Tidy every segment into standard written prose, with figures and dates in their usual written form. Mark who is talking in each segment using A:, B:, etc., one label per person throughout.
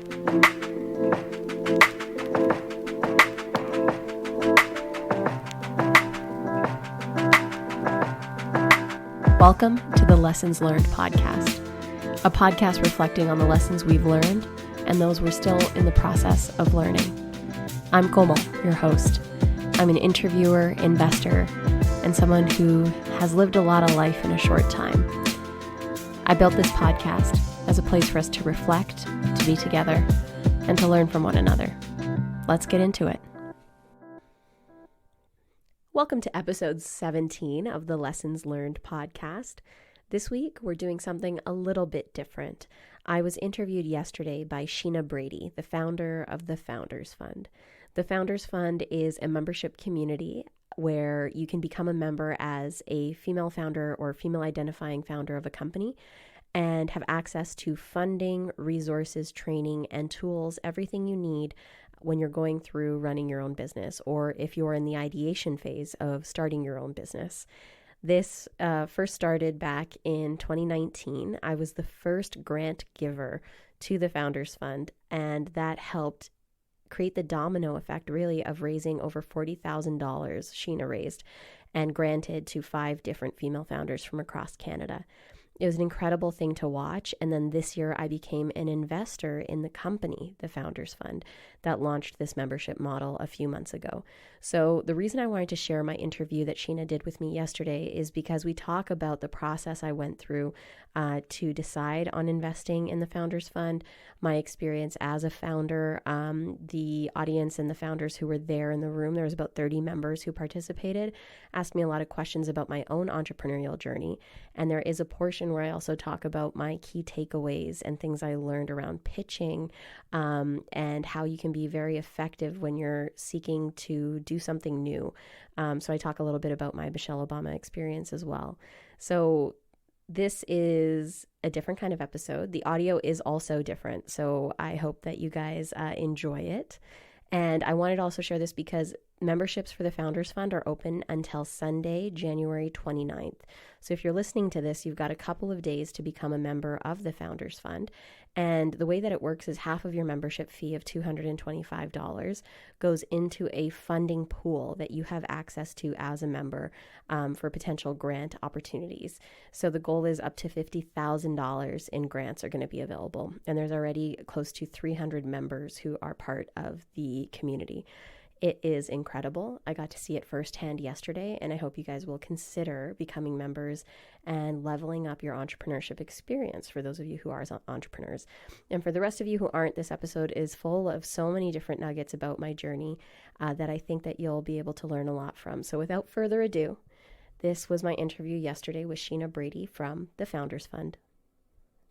A: Welcome to the Lessons Learned podcast, a podcast reflecting on the lessons we've learned and those we're still in the process of learning. I'm Komal, your host. I'm an interviewer, investor, and someone who has lived a lot of life in a short time. I built this podcast as a place for us to reflect, to be together, and to learn from one another. Let's get into it. Welcome to episode 17 of the Lessons Learned podcast. This week, we're doing something a little bit different. I was interviewed yesterday by Sheena Brady, the founder of the Founders Fund. The Founders Fund is a membership community where you can become a member as a female founder or female identifying founder of a company and have access to funding, resources, training, and tools, everything you need when you're going through running your own business, or if you're in the ideation phase of starting your own business. This first started back in 2019. I was the first grant giver to the Founders Fund, and that helped create the domino effect, really, of raising over $40,000 Sheena raised and granted to 5 different female founders from across Canada. It was an incredible thing to watch. And then this year I became an investor in the company, the Founders Fund, that launched this membership model a few months ago. So the reason I wanted to share my interview that Sheena did with me yesterday is because we talk about the process I went through to decide on investing in the Founders Fund, my experience as a founder, the audience and the founders who were there in the room. There was about 30 members who participated, asked me a lot of questions about my own entrepreneurial journey. And there is a portion where I also talk about my key takeaways and things I learned around pitching, and how you can be very effective when you're seeking to do something new. So I talk a little bit about my Michelle Obama experience as well. So this is a different kind of episode. The audio is also different. So I hope that you guys enjoy it. And I wanted to also share this because memberships for the Founders Fund are open until Sunday, January 29th. So if you're listening to this, you've got a couple of days to become a member of the Founders Fund. And the way that it works is half of your membership fee of $225 goes into a funding pool that you have access to as a member for potential grant opportunities. So the goal is up to $50,000 in grants are going to be available. And there's already close to 300 members who are part of the community. It is incredible. I got to see it firsthand yesterday, and I hope you guys will consider becoming members and leveling up your entrepreneurship experience for those of you who are entrepreneurs. And for the rest of you who aren't, this episode is full of so many different nuggets about my journey that I think that you'll be able to learn a lot from. So without further ado, this was my interview yesterday with Sheena Brady from the Founders Fund.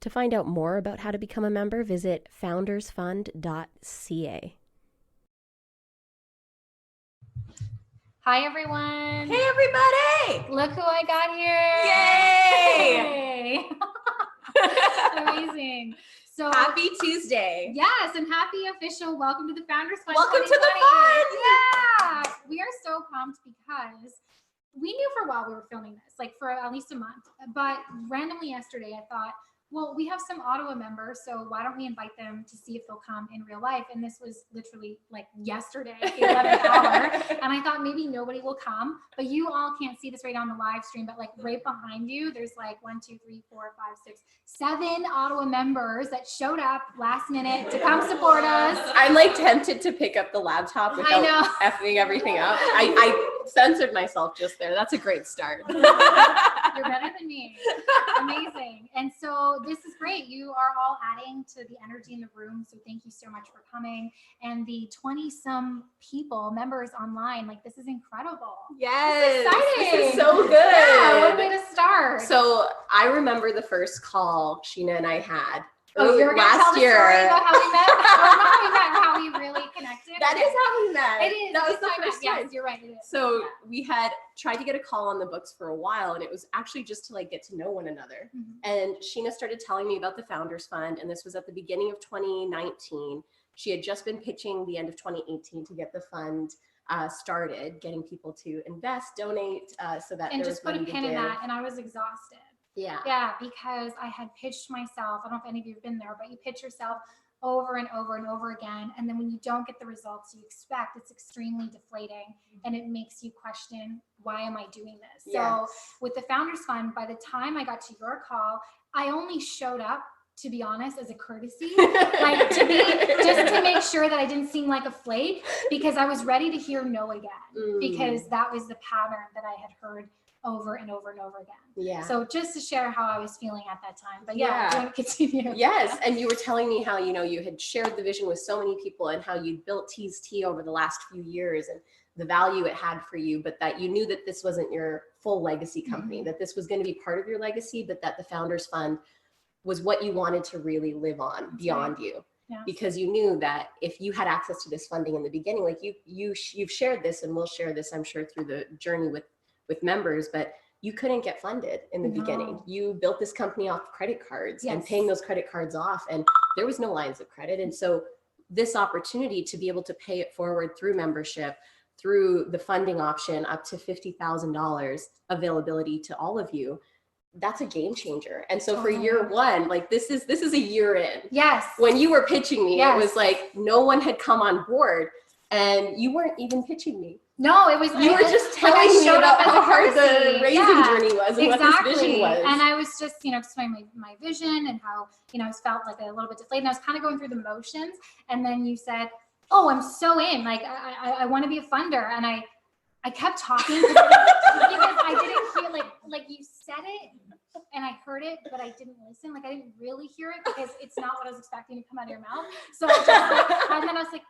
A: To find out more about how to become a member, visit foundersfund.ca.
B: Hi, everyone.
C: Hey, everybody.
B: Look who I got here.
C: Yay.
B: Amazing. So
C: Happy Tuesday.
B: Yes, and happy official welcome to the Founders Fund.
C: Welcome to the
B: 2020.
C: fund.
B: Yeah. We are so pumped because we knew for a while we were filming this, like for at least a month. But randomly yesterday, I thought, well, we have some Ottawa members, so why don't we invite them to see if they'll come in real life? And this was literally like yesterday, 11th hour. And I thought maybe nobody will come, but you all can't see this right on the live stream, but like right behind you, there's like 1, 2, 3, 4, 5, 6, 7 Ottawa members that showed up last minute to come support us.
C: I'm like tempted to pick up the laptop without effing everything up. I censored myself just there. That's a great start.
B: You're better than me. Amazing. And so this is great. You are all adding to the energy in the room. So thank you so much for coming. And the 20-some people, members online, like this is incredible.
C: Yes.
B: This is exciting.
C: This is so good.
B: Yeah, what a way to start.
C: So I remember the first call Sheena and I had.
B: Oh, you're going to tell the story about how we met? Or not how we met, how we really connected?
C: That is how we met.
B: It is.
C: That was the first time.
B: Yes, you're right. It is.
C: So we had tried to get a call on the books for a while, and it was actually just to like get to know one another. Mm-hmm. And Sheena started telling me about the Founders Fund, and this was at the beginning of 2019. She had just been pitching the end of 2018 to get the fund started, getting people to invest, donate, so that
B: and
C: there
B: just
C: was
B: put a
C: money to
B: pin in
C: give.
B: that, and I was exhausted.
C: Yeah.
B: Yeah, because I had pitched myself. I don't know if any of you have been there, but you pitch yourself over and over and over again. And then when you don't get the results you expect, it's extremely deflating and it makes you question, why am I doing this?
C: Yes.
B: So with the Founders Fund, by the time I got to your call, I only showed up, to be honest, as a courtesy, like just to make sure that I didn't seem like a flake, because I was ready to hear no again, because that was the pattern that I had heard over and over and over again.
C: Yeah.
B: So just to share how I was feeling at that time. But yeah, do you want to continue?
C: Yes. And you were telling me how, you had shared the vision with so many people and how you'd built Tease Tea over the last few years and the value it had for you, but that you knew that this wasn't your full legacy company, that this was going to be part of your legacy, but that the Founders Fund was what you wanted to really live on beyond you. Yeah. Because you knew that if you had access to this funding in the beginning, like you've shared this, and we'll share this, I'm sure, through the journey with members, but you couldn't get funded in the beginning. You built this company off credit cards and paying those credit cards off, and there was no lines of credit. And so this opportunity to be able to pay it forward through membership, through the funding option, up to $50,000 availability to all of you, that's a game changer. And so for year one, like this is a year in.
B: Yes.
C: When you were pitching me, it was like no one had come on board, and you weren't even pitching me.
B: No, it was.
C: You were just telling me about how hard the raising journey was and what this vision was.
B: And I was just, explaining my vision and how, I felt like a little bit deflated. And I was kind of going through the motions. And then you said, "Oh, I'm so in. Like, I want to be a funder." And I kept talking because I didn't hear like you said it and I heard it, but I didn't listen. Like I didn't really hear it because it's not what I was expecting to come out of your mouth. So I just and then I was like,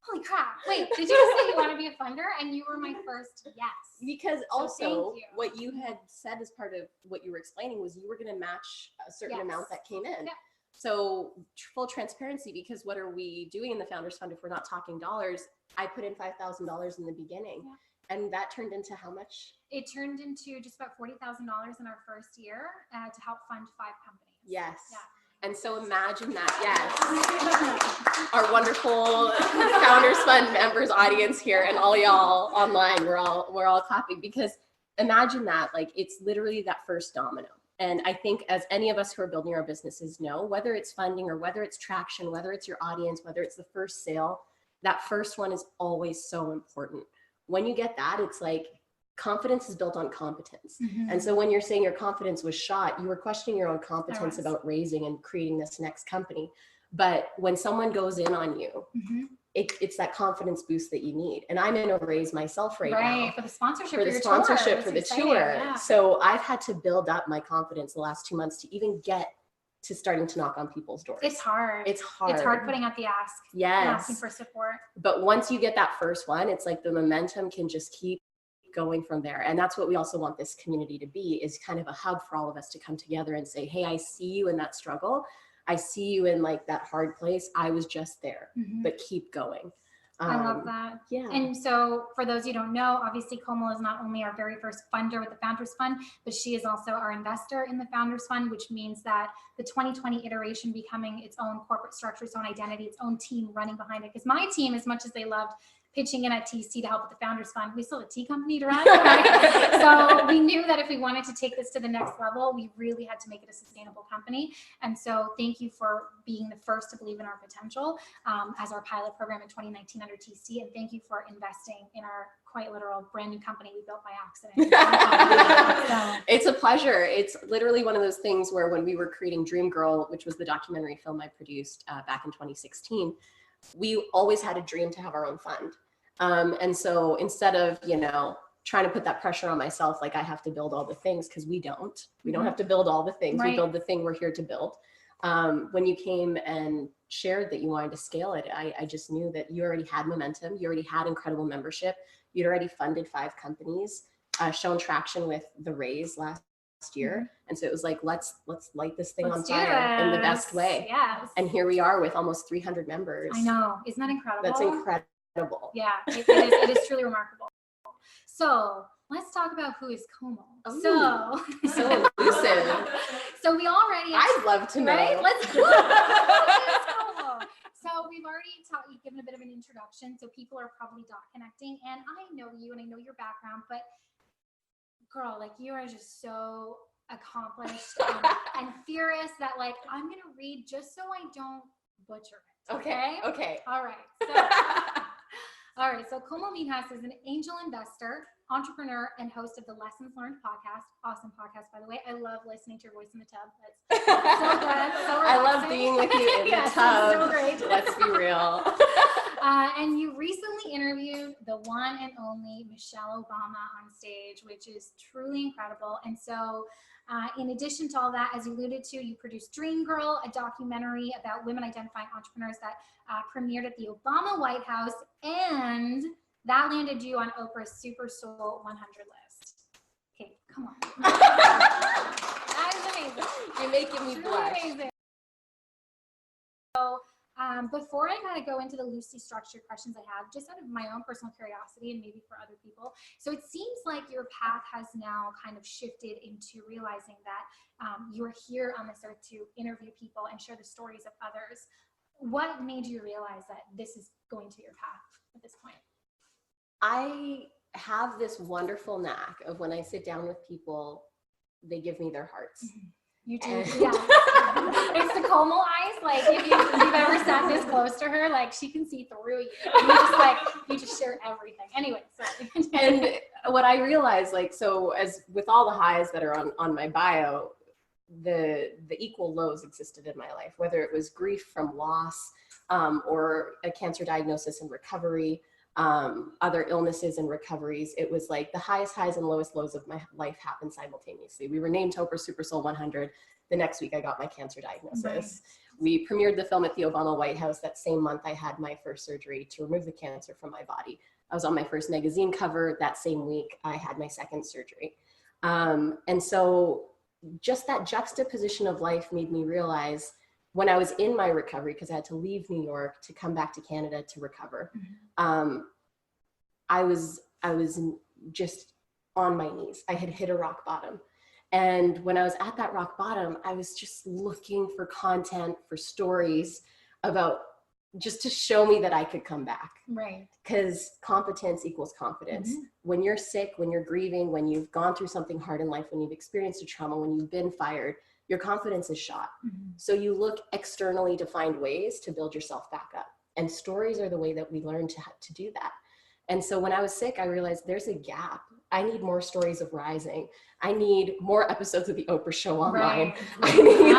B: holy crap, wait, did you just say you want to be a funder? And you were my first yes.
C: Because also what you had said as part of what you were explaining was you were going to match a certain amount that came in. Yeah. So full transparency, because what are we doing in the Founders Fund if we're not talking dollars? I put in $5,000 in the beginning. Yeah. And that turned into how much?
B: It turned into just about $40,000 in our first year to help fund 5 companies.
C: Yes. Yeah. And so imagine that, yes. Our wonderful Founders Fund members audience here and all y'all online, we're all clapping, because imagine that, like it's literally that first domino. And I think as any of us who are building our businesses know, whether it's funding or whether it's traction, whether it's your audience, whether it's the first sale, that first one is always so important. When you get that, it's like confidence is built on competence. And so when you're saying your confidence was shot, you were questioning your own competence about raising and creating this next company. But when someone goes in on you, it's that confidence boost that you need. And I'm in a raise myself right now.
B: For the sponsorship,
C: for the tour. Yeah. So I've had to build up my confidence the last 2 months to even get to starting to knock on people's doors.
B: It's hard.
C: It's hard
B: putting out the ask.
C: Yes.
B: And asking for support.
C: But once you get that first one, it's like the momentum can just keep going from there. And that's what we also want this community to be, is kind of a hub for all of us to come together and say, hey, I see you in that struggle. I see you in like that hard place. I was just there, but keep going.
B: I love that.
C: Yeah.
B: And so for those you don't know, obviously Komal is not only our very first funder with the Founders Fund, but she is also our investor in the Founders Fund, which means that the 2020 iteration becoming its own corporate structure, its own identity, its own team running behind it. Because my team, as much as they loved pitching in at TC to help with the Founders Fund, we still have a tea company to run, right? So we knew that if we wanted to take this to the next level, we really had to make it a sustainable company. And so thank you for being the first to believe in our potential as our pilot program in 2019 under TC. And thank you for investing in our quite literal brand new company we built by accident. So.
C: It's a pleasure. It's literally one of those things where when we were creating Dream Girl, which was the documentary film I produced back in 2016, we always had a dream to have our own fund. And so instead of, trying to put that pressure on myself, like I have to build all the things, because we don't have to build all the things. We build the thing we're here to build. When you came and shared that you wanted to scale it, I just knew that you already had momentum. You already had incredible membership. You'd already funded 5 companies, shown traction with the raise last year. And so it was like, let's light this thing on fire in the best way.
B: Yes.
C: And here we are with almost 300 members.
B: I know. Isn't that incredible?
C: That's incredible.
B: Yeah, it is truly remarkable. So let's talk about who is Komal.
C: So elusive.
B: So we already.
C: I'd love to know.
B: Right? Let's. Who is Komal? So we've already given a bit of an introduction, so people are probably dot connecting, and I know you and I know your background, but girl, like you are just so accomplished and fierce that like I'm gonna read just so I don't butcher it.
C: Okay.
B: All right. So Komal is an angel investor, entrepreneur, and host of the Lessons Learned podcast. Awesome podcast, by the way. I love listening to your voice in the tub. That's so good. So relaxing.
C: I love being with you in the tub.
B: So great.
C: Let's be real.
B: And you recently interviewed the one and only Michelle Obama on stage, which is truly incredible. And so in addition to all that, as you alluded to, you produced Dream Girl, a documentary about women identifying entrepreneurs that premiered at the Obama White House, and that landed you on Oprah's Super Soul 100 list. Okay, come on. That is amazing.
C: You're making me blush.
B: Amazing. So before I kind of go into the loosely structured questions I have, just out of my own personal curiosity and maybe for other people, so it seems like your path has now kind of shifted into realizing that you're here on this earth to interview people and share the stories of others. What made you realize that this is going to your path at this point?
C: I have this wonderful knack of when I sit down with people, they give me their hearts.
B: Mm-hmm. You do, yeah. It's the Komal eyes. Like if you've ever sat this close to her, like she can see through you. You just share everything. Anyway, sorry.
C: And what I realized, so as with all the highs that are on my bio, the equal lows existed in my life, whether it was grief from loss, or a cancer diagnosis and recovery, other illnesses and recoveries. It was like the highest highs and lowest lows of my life happened simultaneously. We were named to Oprah's Super Soul 100. The next week I got my cancer diagnosis. Right. We premiered the film at the Obama White House. That same month I had my first surgery to remove the cancer from my body. I was on my first magazine cover. That same week I had my second surgery. And so just that juxtaposition of life made me realize when I was in my recovery, because I had to leave New York to come back to Canada to recover, I was just on my knees. I had hit a rock bottom. And when I was at that rock bottom, I was just looking for content, for stories about just to show me that I could come back.
B: Right.
C: Because competence equals confidence. Mm-hmm. When you're sick, when you're grieving, when you've gone through something hard in life, when you've experienced a trauma, when you've been fired, your confidence is shot. Mm-hmm. So you look externally to find ways to build yourself back up. And stories are the way that we learn to do that. And so when I was sick, I realized there's a gap. I need more stories of rising. I need more episodes of the Oprah Show online. Right. I need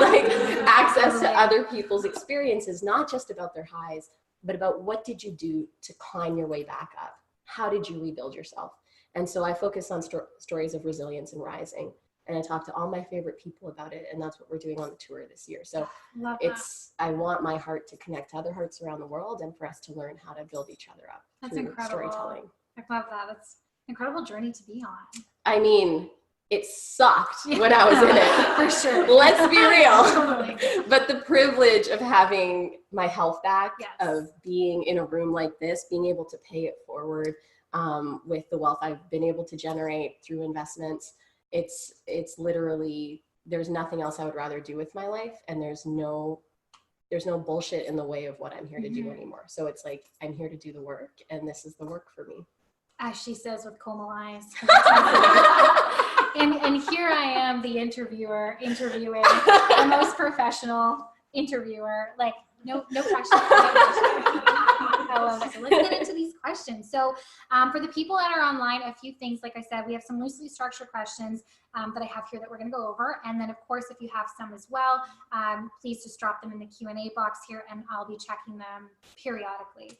C: access to other people's experiences, not just about their highs, but about what did you do to climb your way back up? How did you rebuild yourself? And so I focus on stories of resilience and rising. And I talk to all my favorite people about it. And that's what we're doing on the tour this year. So I want my heart to connect to other hearts around the world and for us to learn how to build each other up.
B: That's incredible.
C: Storytelling.
B: I love that. That's an incredible journey to be on.
C: I mean, it sucked when I was in it.
B: For sure.
C: Let's be real.
B: Totally.
C: But the privilege of having my health back, of being in a room like this, being able to pay it forward with the wealth I've been able to generate through investments, it's literally, there's nothing else I would rather do with my life. And there's no bullshit in the way of what I'm here to do anymore. So it's like, I'm here to do the work, and this is the work for me.
B: As she says with Komal eyes. and here I am, the interviewer, interviewing the most professional interviewer. Like, no question. I love it. So let's get into these questions. So for the people that are online, a few things, like I said, we have some loosely structured questions that I have here that we're going to go over. And then, of course, if you have some as well, please just drop them in the Q&A box here, and I'll be checking them periodically.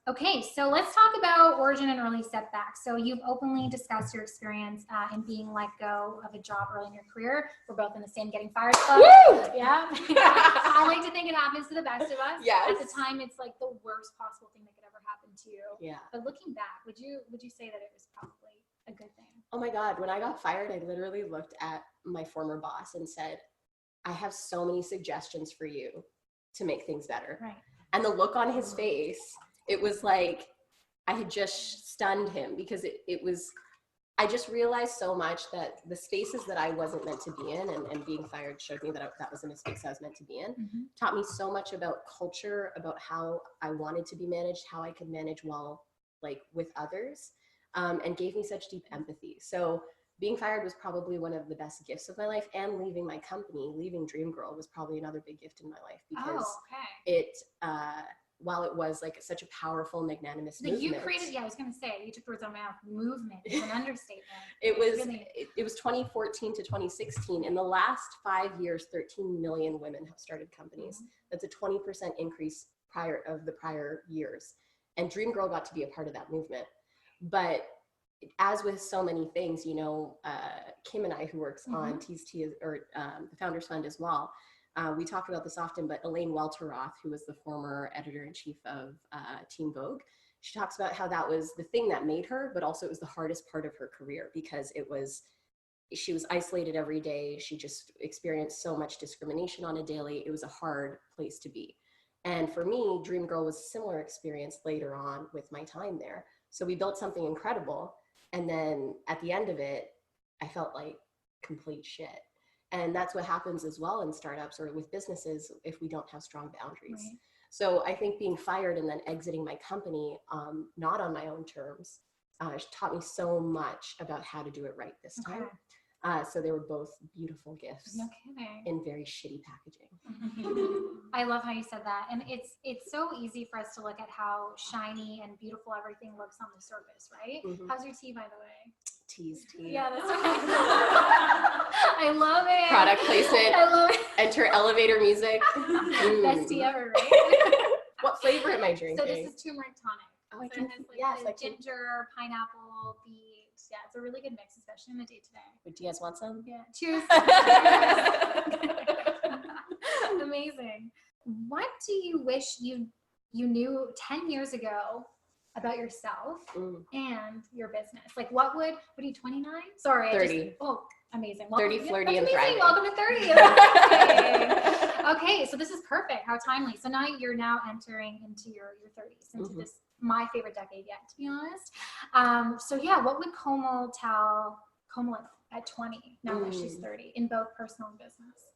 B: Okay, so let's talk about origin and early setbacks. So you've openly discussed your experience in being let go of a job early in your career. We're both in the same getting fired club.
C: Woo!
B: Yeah. I like to think it happens to the best of us.
C: Yes.
B: At the time, it's like the worst possible thing that could ever happen to you.
C: Yeah.
B: But looking back, would you say that it was probably a good thing?
C: Oh my God, when I got fired, I literally looked at my former boss and said, I have so many suggestions for you to make things better.
B: Right.
C: And the look on his face, it was like I had just stunned him, because it was, I just realized so much that the spaces that I wasn't meant to be in, and being fired showed me that that was a mistake I was meant to be in, taught me so much about culture, about how I wanted to be managed, how I could manage well, like with others, and gave me such deep empathy. So being fired was probably one of the best gifts of my life, and leaving my company, leaving Dream Girl, was probably another big gift in my life, because it, while it was like such a powerful, magnanimous movement.
B: You created, I was going to say, you took the words out of my mouth. Movement is an understatement.
C: It was 2014 to 2016. In the last 5 years, 13 million women have started companies. That's a 20% increase of the prior years. And Dream Girl got to be a part of that movement. But as with so many things, you know, Kim and I, who works on the Founders Fund as well, we talk about this often, but Elaine Welteroth, who was the former editor-in-chief of Teen Vogue, she talks about how that was the thing that made her, but also it was the hardest part of her career, because she was isolated every day. She just experienced so much discrimination on a daily. It was a hard place to be. And for me, Dream Girl was a similar experience later on with my time there. So we built something incredible. And then at the end of it, I felt like complete shit. And that's what happens as well in startups or with businesses if we don't have strong boundaries. Right. So I think being fired and then exiting my company, not on my own terms, taught me so much about how to do it right this time. So they were both beautiful gifts.
B: No kidding.
C: In very shitty packaging.
B: I love how you said that. And it's so easy for us to look at how shiny and beautiful everything looks on the surface, right? How's your tea, by the way?
C: Tea's tea.
B: Yeah, that's right. I love it.
C: Product placement.
B: I love it.
C: Enter elevator music.
B: Best tea ever, right?
C: What flavor am I drinking?
B: So this is turmeric tonic.
C: Oh, I
B: so
C: can,
B: it has like ginger, pineapple, beet. Yeah, it's a really good mix, especially in the day today.
C: Do you guys want some?
B: Yeah. Cheers. Amazing. What do you wish you knew 10 years ago about yourself and your business? Like what are you, 29? Sorry.
C: 30.
B: Amazing.
C: 30, flirty, and thriving.
B: Welcome to 30. Okay, so this is perfect. How timely. So now you're entering into your 30s, into this, my favorite decade yet, to be honest. So yeah, what would Komal tell Komal at 20, now that she's 30, in both personal and business?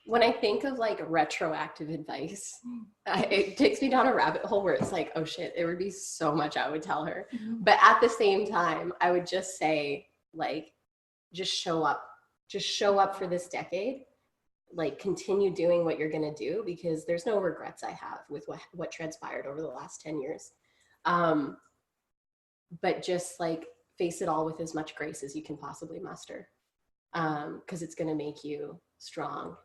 C: When I think of like retroactive advice, it takes me down a rabbit hole where it's like, oh shit, there would be so much I would tell her. But at the same time, I would just say, like, just show up for this decade, like continue doing what you're going to do, because there's no regrets I have with what transpired over the last 10 years. But just like face it all with as much grace as you can possibly muster. 'Cause it's going to make you strong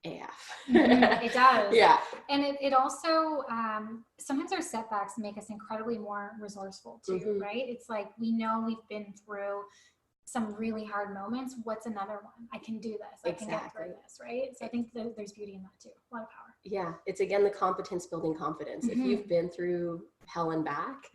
C: AF.
B: It does.
C: Yeah.
B: And it also, sometimes our setbacks make us incredibly more resourceful too, right? It's like, we know we've been through some really hard moments. What's another one? I can do this. I can get through this, right? So I think there's beauty in that too. A lot of power.
C: Yeah. It's again, the competence building confidence. If you've been through hell and back,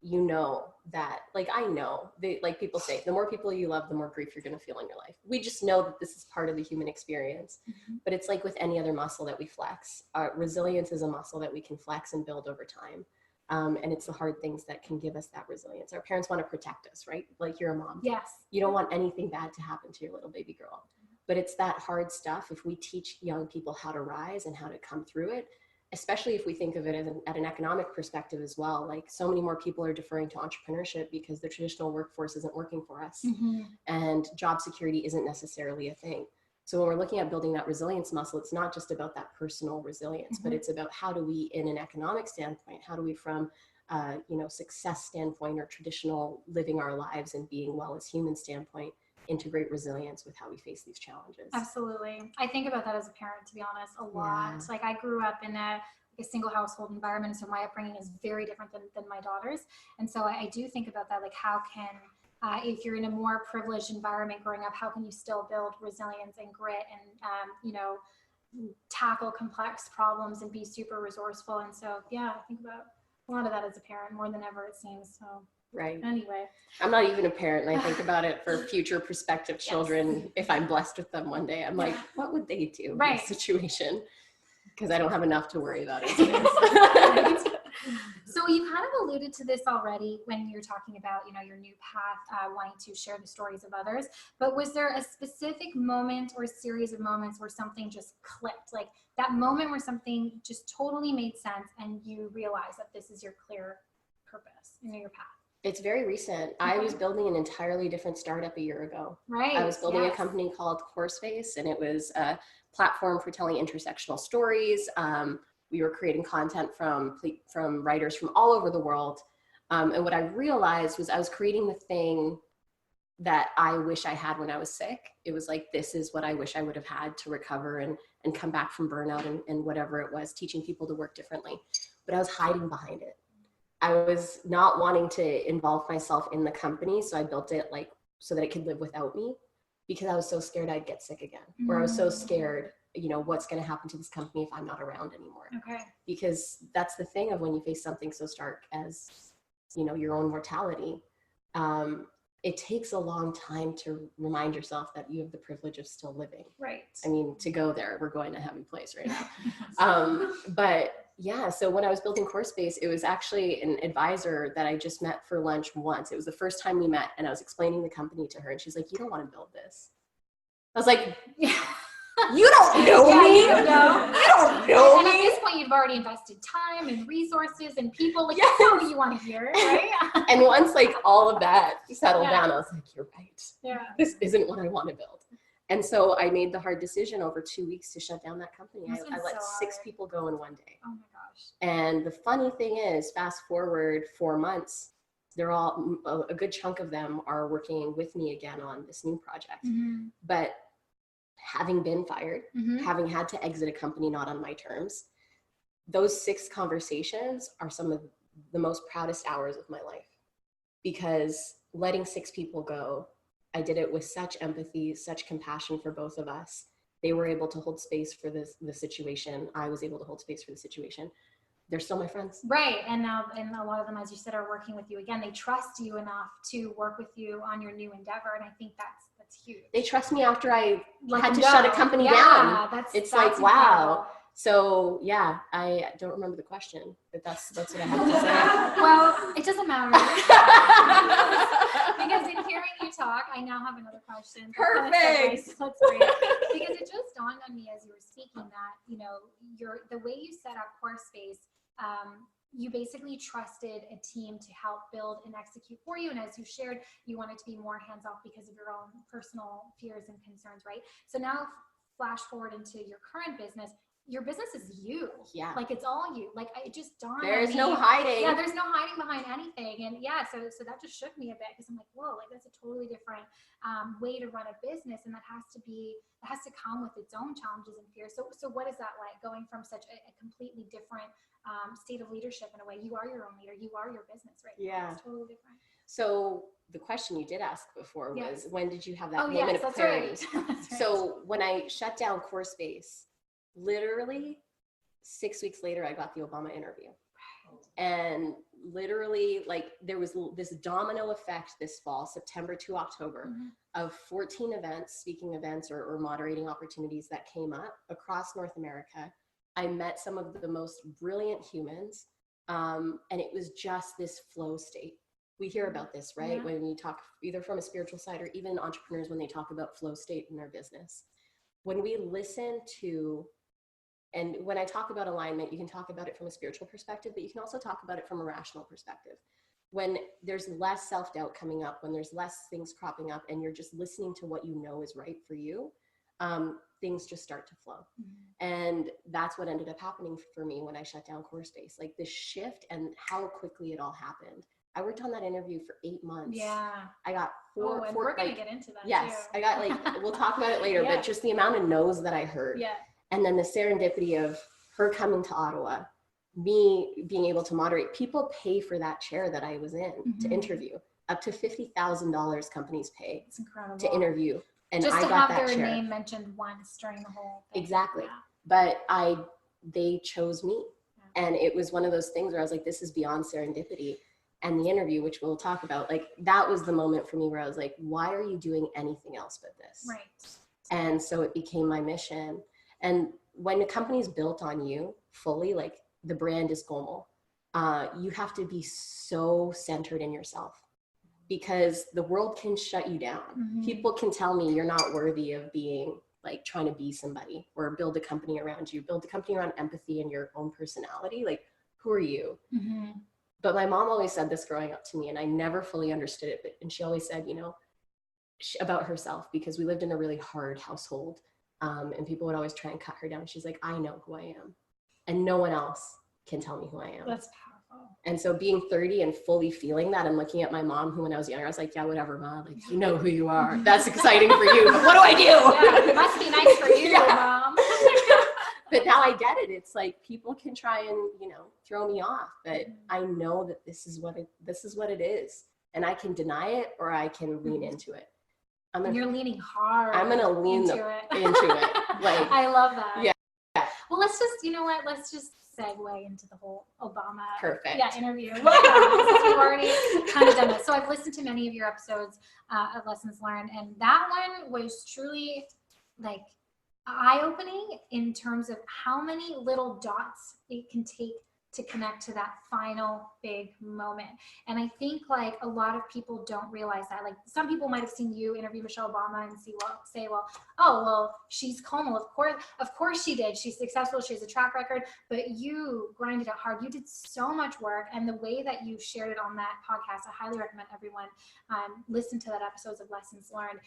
C: you know that, like, I know, like people say, the more people you love, the more grief you're going to feel in your life. We just know that this is part of the human experience. But it's like with any other muscle that we flex. Resilience is a muscle that we can flex and build over time. And it's the hard things that can give us that resilience. Our parents want to protect us, right? Like, you're a mom.
B: Yes.
C: You don't want anything bad to happen to your little baby girl. But it's that hard stuff. If we teach young people how to rise and how to come through it, especially if we think of it at an economic perspective as well, like so many more people are deferring to entrepreneurship because the traditional workforce isn't working for us. And job security isn't necessarily a thing. So when we're looking at building that resilience muscle, it's not just about that personal resilience, but it's about how do we, in an economic standpoint, how do we from success standpoint or traditional living our lives and being well as human standpoint, integrate resilience with how we face these challenges.
B: Absolutely. I think about that as a parent, to be honest, a lot.
C: Yeah.
B: Like, I grew up in a single household environment, so my upbringing is very different than my daughter's. And so I do think about that, like, how can, if you're in a more privileged environment growing up, how can you still build resilience and grit and, tackle complex problems and be super resourceful? And so, yeah, I think about a lot of that as a parent more than ever, it seems. So.
C: Right.
B: Anyway.
C: I'm not even a parent, and I think about it for future prospective children. If I'm blessed with them one day, I'm like, what would they do in this situation? Because I don't have enough to worry about it.
B: So you kind of alluded to this already when you're talking about, your new path, wanting to share the stories of others. But was there a specific moment or series of moments where something just clicked? Like that moment where something just totally made sense and you realized that this is your clear purpose, your path?
C: It's very recent. I was building an entirely different startup a year ago.
B: Right.
C: I was building a company called CoreSpace, and it was a platform for telling intersectional stories. We were creating content from writers from all over the world. And what I realized was I was creating the thing that I wish I had when I was sick. It was like, this is what I wish I would have had to recover and come back from burnout and whatever it was, teaching people to work differently. But I was hiding behind it. I was not wanting to involve myself in the company. So I built it like so that it could live without me, because I was so scared I'd get sick again, or I was so scared, you know, what's going to happen to this company if I'm not around anymore.
B: Okay.
C: Because that's the thing of when you face something so stark as, you know, your own mortality. It takes a long time to remind yourself that you have the privilege of still living.
B: Right.
C: I mean, to go there, we're going to a heavy place right now. But yeah, so when I was building CoreSpace, it was actually an advisor that I just met for lunch once. It was the first time we met, and I was explaining the company to her, and she's like, "You don't want to build this." I was like, "You don't know me.
B: You don't know.
C: You don't know
B: and
C: me."
B: At this point, you've already invested time and resources and people. Like, that's not what you want to hear, right?
C: And once like all of that settled down, I was like, "You're right.
B: Yeah.
C: This isn't what I want to build." And so I made the hard decision over 2 weeks to shut down that company. I let 6 people go in one day.
B: Oh my gosh.
C: And the funny thing is, fast forward 4 months, they're all, a good chunk of them are working with me again on this new project. But having been fired, having had to exit a company not on my terms, those 6 conversations are some of the most proudest hours of my life. Because letting 6 people go, I did it with such empathy, such compassion for both of us. They were able to hold space for the situation. I was able to hold space for the situation. They're still my friends.
B: Right. And now, and a lot of them, as you said, are working with you again. They trust you enough to work with you on your new endeavor. And I think that's huge.
C: They trust me after I had to shut a company down. It's like, wow. So yeah, I don't remember the question, but that's what I have to say.
B: Well, it doesn't matter. Because in hearing you talk, I now have another question.
C: Perfect.
B: That's great. Because it just dawned on me as you were speaking that, you know, the way you set up CoreSpace, you basically trusted a team to help build and execute for you. And as you shared, you wanted to be more hands-off because of your own personal fears and concerns, right? So now flash forward into your current business. Your business is you. Yeah. Like, it's all you. Like, it just dawned on me. There's no hiding. Yeah, there's no hiding behind anything. And yeah, so that just shook me a bit, because I'm like, whoa, like, that's a totally different way to run a business. And it has to come with its own challenges and fears. So what is that like, going from such a completely different state of leadership in a way? You are your own leader. You are your business, right? Yeah. It's totally different. So the question you did ask before was, when did you have that moment of clarity? Right. So when I shut down CoreSpace, literally 6 weeks later, I got the Obama interview. And literally, like, there was this domino effect this fall, September to October, of 14 events, speaking events or moderating opportunities that came up across North America. I met some of the most brilliant humans, and it was just this flow state. We hear about this, right? Yeah. When you talk either from a spiritual side or even entrepreneurs, when they talk about flow state in their business. When we listen to, and when I talk about alignment, you can talk about it from a spiritual perspective, but you can also talk about it from a rational perspective. When there's less self-doubt coming up, when there's less things cropping up, and you're just listening to what you know is right for you, things just start to flow. And that's what ended up happening for me when I shut down CoreSpace. Like, this shift and how quickly it all happened. I worked on that interview for 8 months. Yeah. I got four, we're going to get into that. Yes. Too. I got, like, we'll talk about it later, but just the amount of no's that I heard. Yeah. And then the serendipity of her coming to Ottawa, me being able to moderate. People pay for that chair that I was in to interview. Up to $50,000 companies pay to interview. And just I got that chair. Just to have their name mentioned once during the whole thing. Exactly. Yeah. But they chose me. Yeah. And it was one of those things where I was like, this is beyond serendipity. And the interview, which we'll talk about, like, that was the moment for me where I was like, why are you doing anything else but this? Right. And so it became my mission. And when a company is built on you fully, like, the brand is Komal, you have to be so centered in yourself, because the world can shut you down. People can tell me you're not worthy of being, like, trying to be somebody or build a company around you, build a company around empathy and your own personality. Like, who are you?
C: But my mom always said this growing up to me, and I never fully understood it. And she always said, about herself, because we lived in a really hard household, and people would always try and cut her down. She's like, I know who I am, and no one else can tell me who I am.
B: That's powerful.
C: And so being 30 and fully feeling that, and looking at my mom, who when I was younger, I was like, yeah, whatever, Mom, like, you know who you are. That's exciting for you, but what do I do?
B: Yeah, it must be nice for you,
C: Yeah.
B: Mom.
C: But now I get it. It's like people can try and, throw me off, but I know that this is what it is. And I can deny it, or I can lean into it.
B: You're leaning hard.
C: I'm going to lean into it. Like,
B: I love that.
C: Yeah.
B: Well, let's just segue into the whole Obama interview. Since we've already kind of done this. So I've listened to many of your episodes of Lessons Learned, and that one was truly like eye-opening in terms of how many little dots it can take to connect to that final big moment. And I think like a lot of people don't realize that. Like some people might have seen you interview Michelle Obama and say, she's Komal. Of course she did. She's successful. She has a track record, but you grinded out hard. You did so much work. And the way that you shared it on that podcast, I highly recommend everyone listen to that episodes of Lessons Learned.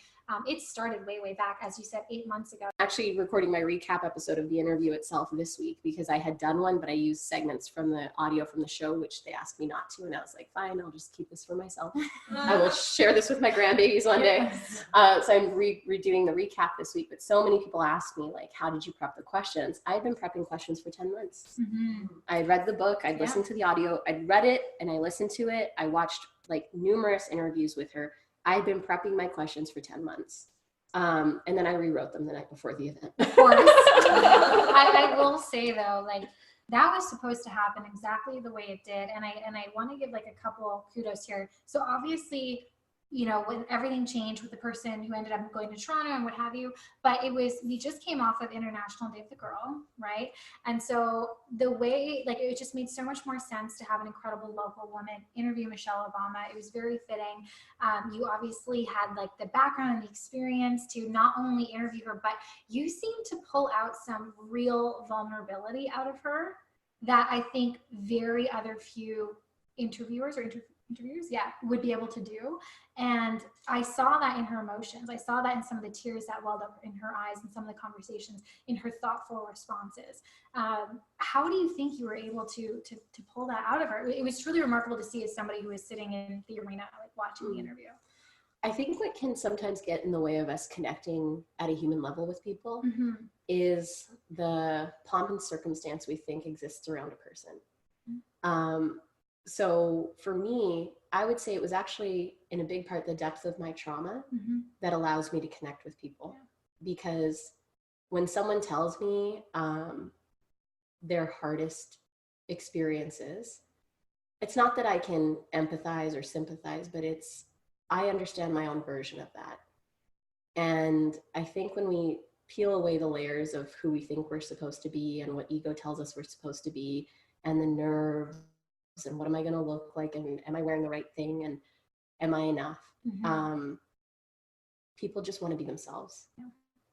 B: It started way, way back, as you said, 8 months ago.
C: Actually recording my recap episode of the interview itself this week, because I had done one, but I used segments from the audio from the show, which they asked me not to. And I was like, fine, I'll just keep this for myself. I will share this with my grandbabies one day. So I'm redoing the recap this week, but so many people asked me, like, how did you prep the questions? I had been prepping questions for 10 months. Mm-hmm. I read the book, I'd listened to the audio, I'd read it and I listened to it. I watched like numerous interviews with her. I had been prepping my questions for 10 months. And then I rewrote them the night before the event.
B: Of course. I will say though, like, that was supposed to happen exactly the way it did. And I want to give like a couple kudos here. So obviously, when everything changed with the person who ended up going to Toronto and what have you, but we just came off of International Day of the Girl, right? And so the way, like, it just made so much more sense to have an incredible local woman interview Michelle Obama. It was very fitting. You obviously had like the background and the experience to not only interview her, but you seemed to pull out some real vulnerability out of her that I think very other few interviewers would be able to do. And I saw that in her emotions. I saw that in some of the tears that welled up in her eyes and some of the conversations, in her thoughtful responses. How do you think you were able to pull that out of her? It was truly remarkable to see as somebody who was sitting in the arena, like watching the interview.
C: I think what can sometimes get in the way of us connecting at a human level with people is the pomp and circumstance we think exists around a person. So for me, I would say it was actually in a big part the depth of my trauma that allows me to connect with people. Because when someone tells me their hardest experiences, it's not that I can empathize or sympathize, but I understand my own version of that. And I think when we peel away the layers of who we think we're supposed to be and what ego tells us we're supposed to be, and the nerves, and what am I going to look like, and am I wearing the right thing, and am I enough? People just want to be themselves.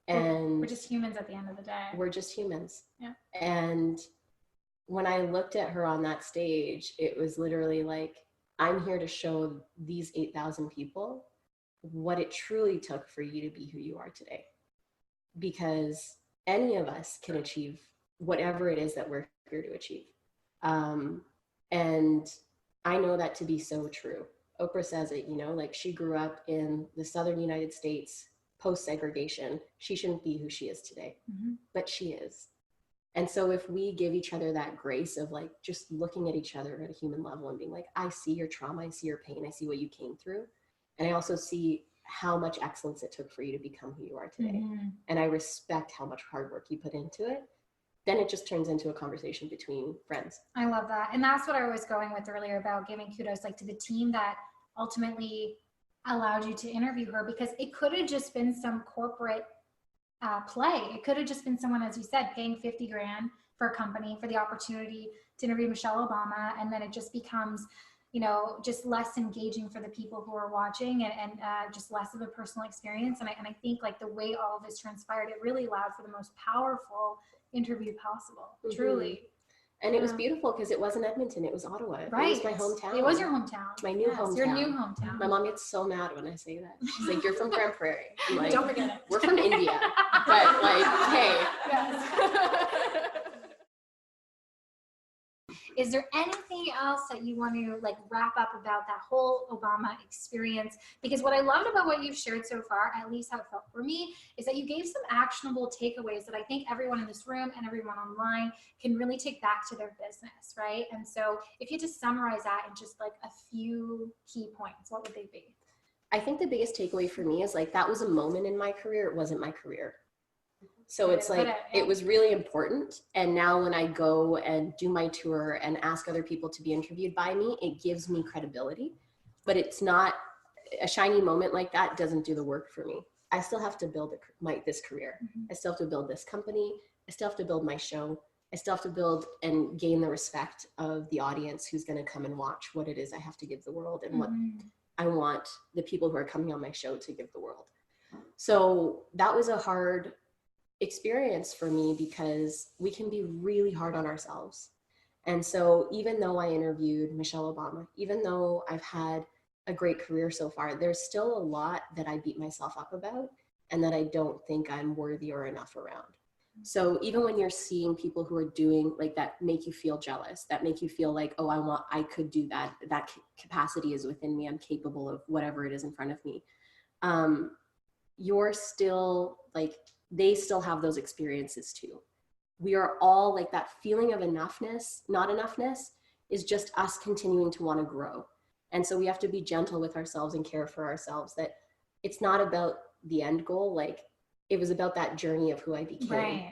C: And
B: we're just humans at the end of the day.
C: We're just humans.
B: Yeah.
C: And when I looked at her on that stage, it was literally like, I'm here to show these 8,000 people what it truly took for you to be who you are today. Because any of us can achieve whatever it is that we're here to achieve. And I know that to be so true. Oprah says it, like, she grew up in the Southern United States post-segregation. She shouldn't be who she is today, but she is. And so if we give each other that grace of like just looking at each other at a human level and being like, I see your trauma, I see your pain, I see what you came through. And I also see how much excellence it took for you to become who you are today. And I respect how much hard work you put into it. Then it just turns into a conversation between friends.
B: I love that. And that's what I was going with earlier about giving kudos like to the team that ultimately allowed you to interview her, because it could have just been some corporate play. It could have just been someone, as you said, paying $50,000 for a company for the opportunity to interview Michelle Obama. And then it just becomes, just less engaging for the people who are watching, and just less of a personal experience. And I think like the way all of this transpired, it really allowed for the most powerful interview possible, truly.
C: And it was beautiful because it wasn't Edmonton, it was Ottawa.
B: Right.
C: It was my hometown.
B: It was your hometown.
C: My new hometown.
B: Your new hometown.
C: My mom gets so mad when I say that. She's like, "You're from Grand Prairie." I'm like,
B: don't forget it.
C: We're from India. But like, hey.
B: Yes. Is there anything else that you want to like wrap up about that whole Obama experience? Because what I loved about what you've shared so far, at least how it felt for me, is that you gave some actionable takeaways that I think everyone in this room and everyone online can really take back to their business, right? And so if you just summarize that in just like a few key points, what would they be?
C: I think the biggest takeaway for me is like, that was a moment in my career. It wasn't my career. So it's like, it was really important. And now when I go and do my tour and ask other people to be interviewed by me, it gives me credibility, but it's not a shiny moment like that doesn't do the work for me. I still have to build this career. I still have to build this company. I still have to build my show. I still have to build and gain the respect of the audience who's going to come and watch what it is I have to give the world and what I want the people who are coming on my show to give the world. So that was a hard experience for me because we can be really hard on ourselves. And so even though I interviewed Michelle Obama, even though I've had a great career so far, there's still a lot that I beat myself up about and that I don't think I'm worthy or enough around. So even when you're seeing people who are doing like that, make you feel jealous, that make you feel like, oh, I could do that. That capacity is within me. I'm capable of whatever it is in front of me. You're still like, they still have those experiences too. We are all like that feeling of enoughness, not enoughness is just us continuing to want to grow. And so we have to be gentle with ourselves and care for ourselves, that it's not about the end goal. Like it was about that journey of who I became,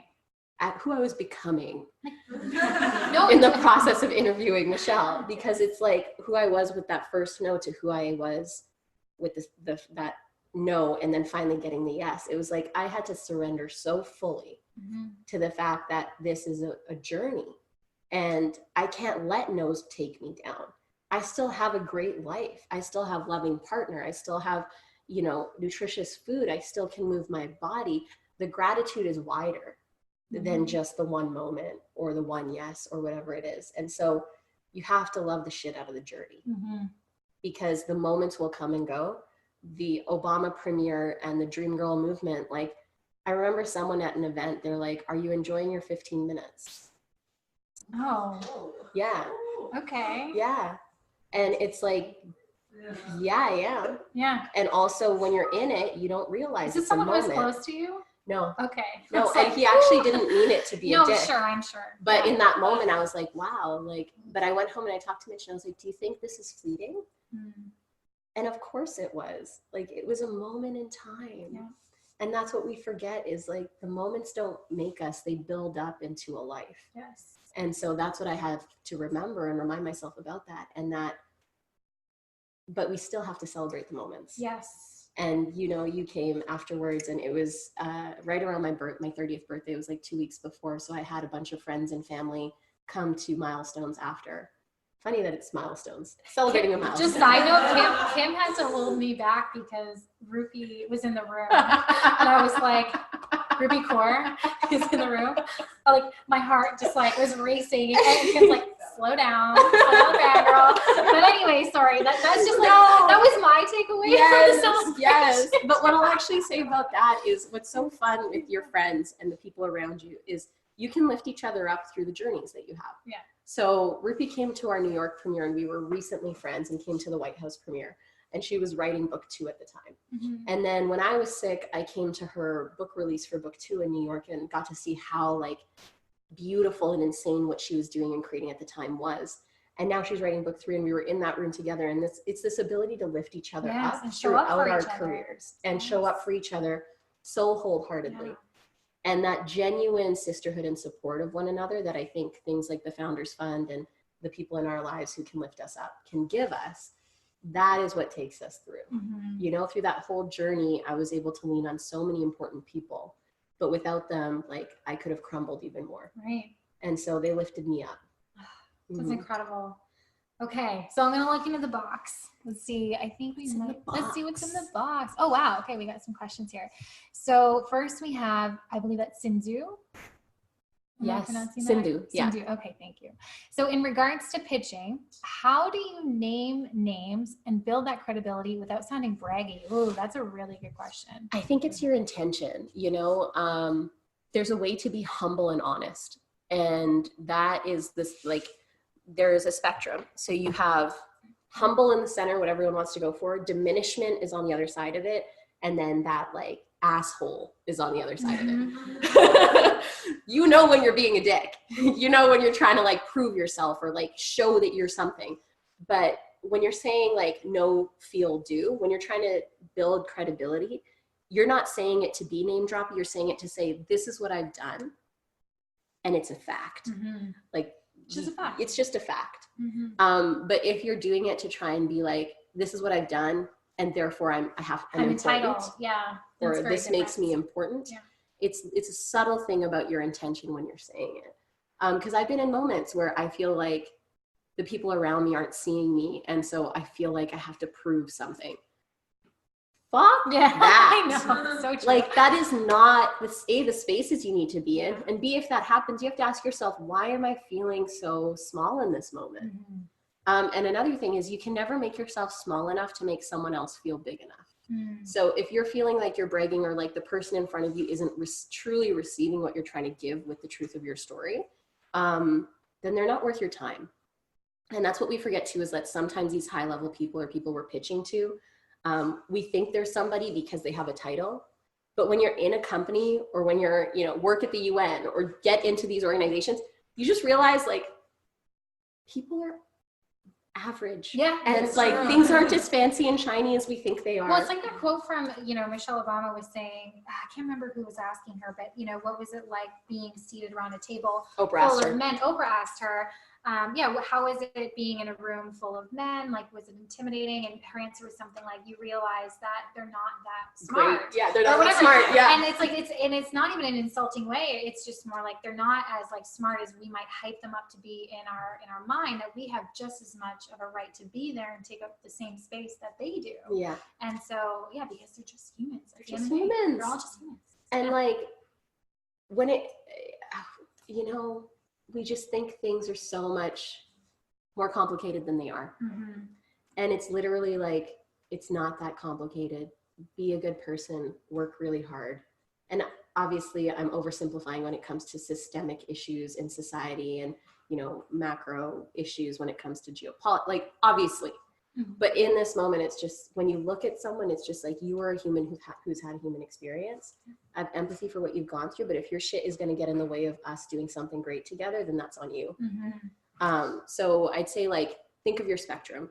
C: who I was becoming in the process of interviewing Michelle, because it's like who I was with that first no to who I was with that no, and then finally getting the yes. It was like I had to surrender so fully to the fact that this is a journey and I can't let no's take me down. I still have a great life. I still have loving partner. I still have, nutritious food. I still can move my body. The gratitude is wider than just the one moment or the one yes or whatever it is. And so you have to love the shit out of the journey because the moments will come and go. The Obama premiere and the Dream Girl movement, like I remember someone at an event, they're like, "Are you enjoying your 15 minutes?"
B: Oh.
C: Yeah.
B: Okay.
C: Yeah. And it's like, yeah, I am.
B: Yeah.
C: And also when you're in it, you don't realize
B: is this
C: it's a
B: someone
C: moment.
B: who was close to you?
C: No.
B: Okay.
C: No, and he actually didn't mean it to be a dick.
B: No, sure, I'm sure.
C: But in that moment, I was like, wow. Like, but I went home and I talked to Mitch and I was like, do you think this is fleeting? And of course it was. Like, it was a moment in time.
B: Yeah.
C: And that's what we forget is like the moments don't make us, they build up into a life.
B: Yes.
C: And so that's what I have to remember and remind myself about that. And that, but we still have to celebrate the moments.
B: Yes.
C: And, you came afterwards and it was right around my 30th birthday. It was like 2 weeks before. So I had a bunch of friends and family come to Milestones after. Funny that it's milestones. Celebrating a milestone.
B: Just side note, Kim had to hold me back because Rupi was in the room. And I was like, Rupi Kaur is in the room. Like my heart just like was racing. And Kim's like, slow down, girl. But anyway, sorry. That's just like, that was my takeaway from the celebration.
C: Yes. But what I'll actually say about that is what's so fun with your friends and the people around you is you can lift each other up through the journeys that you have.
B: Yeah.
C: So Rupi came to our New York premiere and we were recently friends and came to the White House premiere and she was writing book 2 at the time. And then when I was sick, I came to her book release for book 2 in New York and got to see how like beautiful and insane what she was doing and creating at the time was. And now she's writing book 3 and we were in that room together and it's this ability to lift each other up
B: and show up
C: throughout
B: for
C: our
B: each other.
C: careers and show up for each other so wholeheartedly. And that genuine sisterhood and support of one another that I think things like the Founders Fund and the people in our lives who can lift us up can give us, that is what takes us through. Through that whole journey, I was able to lean on so many important people, but without them, like I could have crumbled even more.
B: Right.
C: And so they lifted me up.
B: That's incredible. Okay, so I'm gonna look into the box. Let's see. I think let's see what's in the box. Oh wow. Okay, we got some questions here. So first we have, I believe that's Sinzu. Am I pronouncing that?
C: Sindhu. Yeah.
B: Sindhu. Okay, thank you. So in regards to pitching, how do you name names and build that credibility without sounding braggy? Ooh, that's a really good question.
C: I think it's your intention, you know. There's a way to be humble and honest. And that is this, like, there is a spectrum. So you have humble in the center, what everyone wants to go for. Diminishment is on the other side of it. And then that, like, asshole is on the other side of it. You know when you're being a dick. You know when you're trying to, like, prove yourself or, like, show that you're something. But when you're saying, like, no, feel, do, when you're trying to build credibility, you're not saying it to be name droppy. You're saying it to say, this is what I've done. And it's a fact. Like,
B: Just a fact.
C: It's just a fact. But if you're doing it to try and be like, this is what I've done, and therefore I'm
B: entitled. Yeah.
C: Or this makes me important.
B: Yeah.
C: It's a subtle thing about your intention when you're saying it. Because I've been in moments where I feel like the people around me aren't seeing me. And so I feel like I have to prove something. Fuck that.
B: I know. So true.
C: Like, that is not the spaces you need to be in. And B, if that happens, you have to ask yourself, why am I feeling so small in this moment? And another thing is, you can never make yourself small enough to make someone else feel big enough. So if you're feeling like you're bragging, or like the person in front of you isn't truly receiving what you're trying to give with the truth of your story, then they're not worth your time. And that's what we forget too, is that sometimes these high level people, or people we're pitching to, we think they're somebody because they have a title. But when you're in a company, or when you're, you know, work at the UN or get into these organizations, you just realize, like, people are average.
B: Yeah.
C: And it's like, things aren't as fancy and shiny as we think they are.
B: Well, it's like that quote from, you know, Michelle Obama was saying, I can't remember who was asking her, but, you know, what was it like being seated around a table full of men? Oprah asked her, how is it being in a room full of men? Like, was it intimidating? And her answer was something like, you realize that they're not that smart.
C: Great. Yeah, they're not that smart. Yeah.
B: And it's like, it's not even an insulting way. It's just more like, they're not as, like, smart as we might hype them up to be in our mind, that we have just as much of a right to be there and take up the same space that they do.
C: Yeah.
B: And so, yeah, because they're just humans.
C: They're just humans.
B: They're all just humans.
C: And like, when it, you know, we just think things are so much more complicated than they are. And it's literally like, it's not that complicated. Be a good person, work really hard. And obviously I'm oversimplifying when it comes to systemic issues in society, and, you know, macro issues when it comes to geopolitics, like, obviously. But in this moment, it's just, when you look at someone, it's just like, you are a human who's had a human experience. I have empathy for what you've gone through, but if your shit is going to get in the way of us doing something great together, then that's on you. So I'd say, like, think of your spectrum.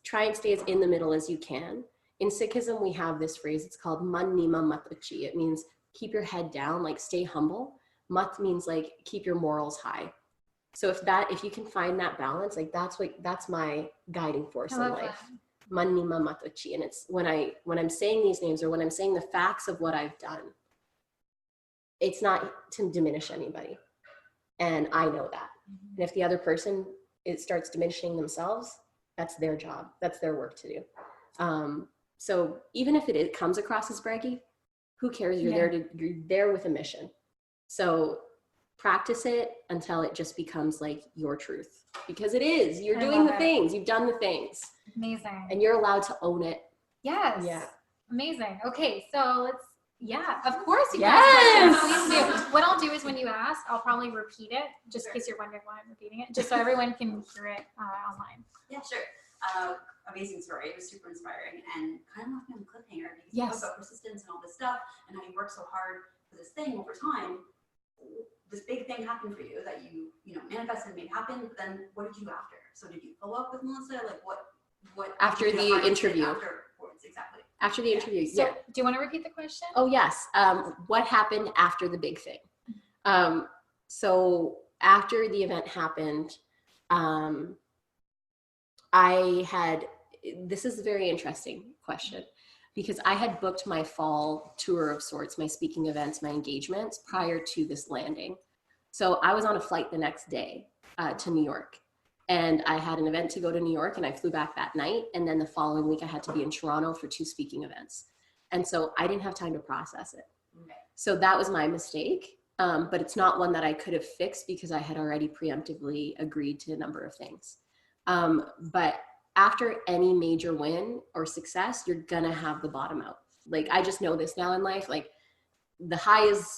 C: Try and stay as in the middle as you can. In Sikhism, we have this phrase, it's called man nima mat uchi. It means keep your head down, like, stay humble. Mat means, like, keep your morals high. So if you can find that balance, like, that's my guiding force in life. Man nima mat uchi. And it's when I'm saying these names, or when I'm saying the facts of what I've done, it's not to diminish anybody. And I know that. And if the other person, it starts diminishing themselves, that's their job. That's their work to do. So even if it comes across as braggy, who cares? You're there with a mission. So practice it until it just becomes, like, your truth, because it is. You're doing the things. You've done the things.
B: Amazing.
C: And you're allowed to own it.
B: Yes.
C: Yeah.
B: Amazing. Okay, so let's. Yeah, of course you
C: can
B: ask questions. Please do. What I'll do is, when you ask, I'll probably repeat it, just in case you're wondering why I'm repeating it, just so everyone can hear it online.
D: Yeah, sure. Amazing story. It was super inspiring, and kind of left me on the cliffhanger, because you talk about persistence and all this stuff, and how you work so hard for this thing over time. This big thing happened for you that you manifested and made happen. But then, what did you do after? So did you follow up with Melissa? Like, what
C: after the interview?
D: Afterwards, exactly.
C: After the interview,
B: so, do you want to repeat the question?
C: Oh, yes. What happened after the big thing? So after the event happened, this is a very interesting question, because I had booked my fall tour of sorts, my speaking events, my engagements, prior to this landing. So I was on a flight the next day to New York. And I had an event to go to New York, and I flew back that night. And then the following week I had to be in Toronto for 2 speaking events. And so I didn't have time to process it. So that was my mistake. but it's not one that I could have fixed because I had already preemptively agreed to a number of things. But after any major win or success, you're gonna have the bottom out. Like, I just know this now in life. Like, the high is,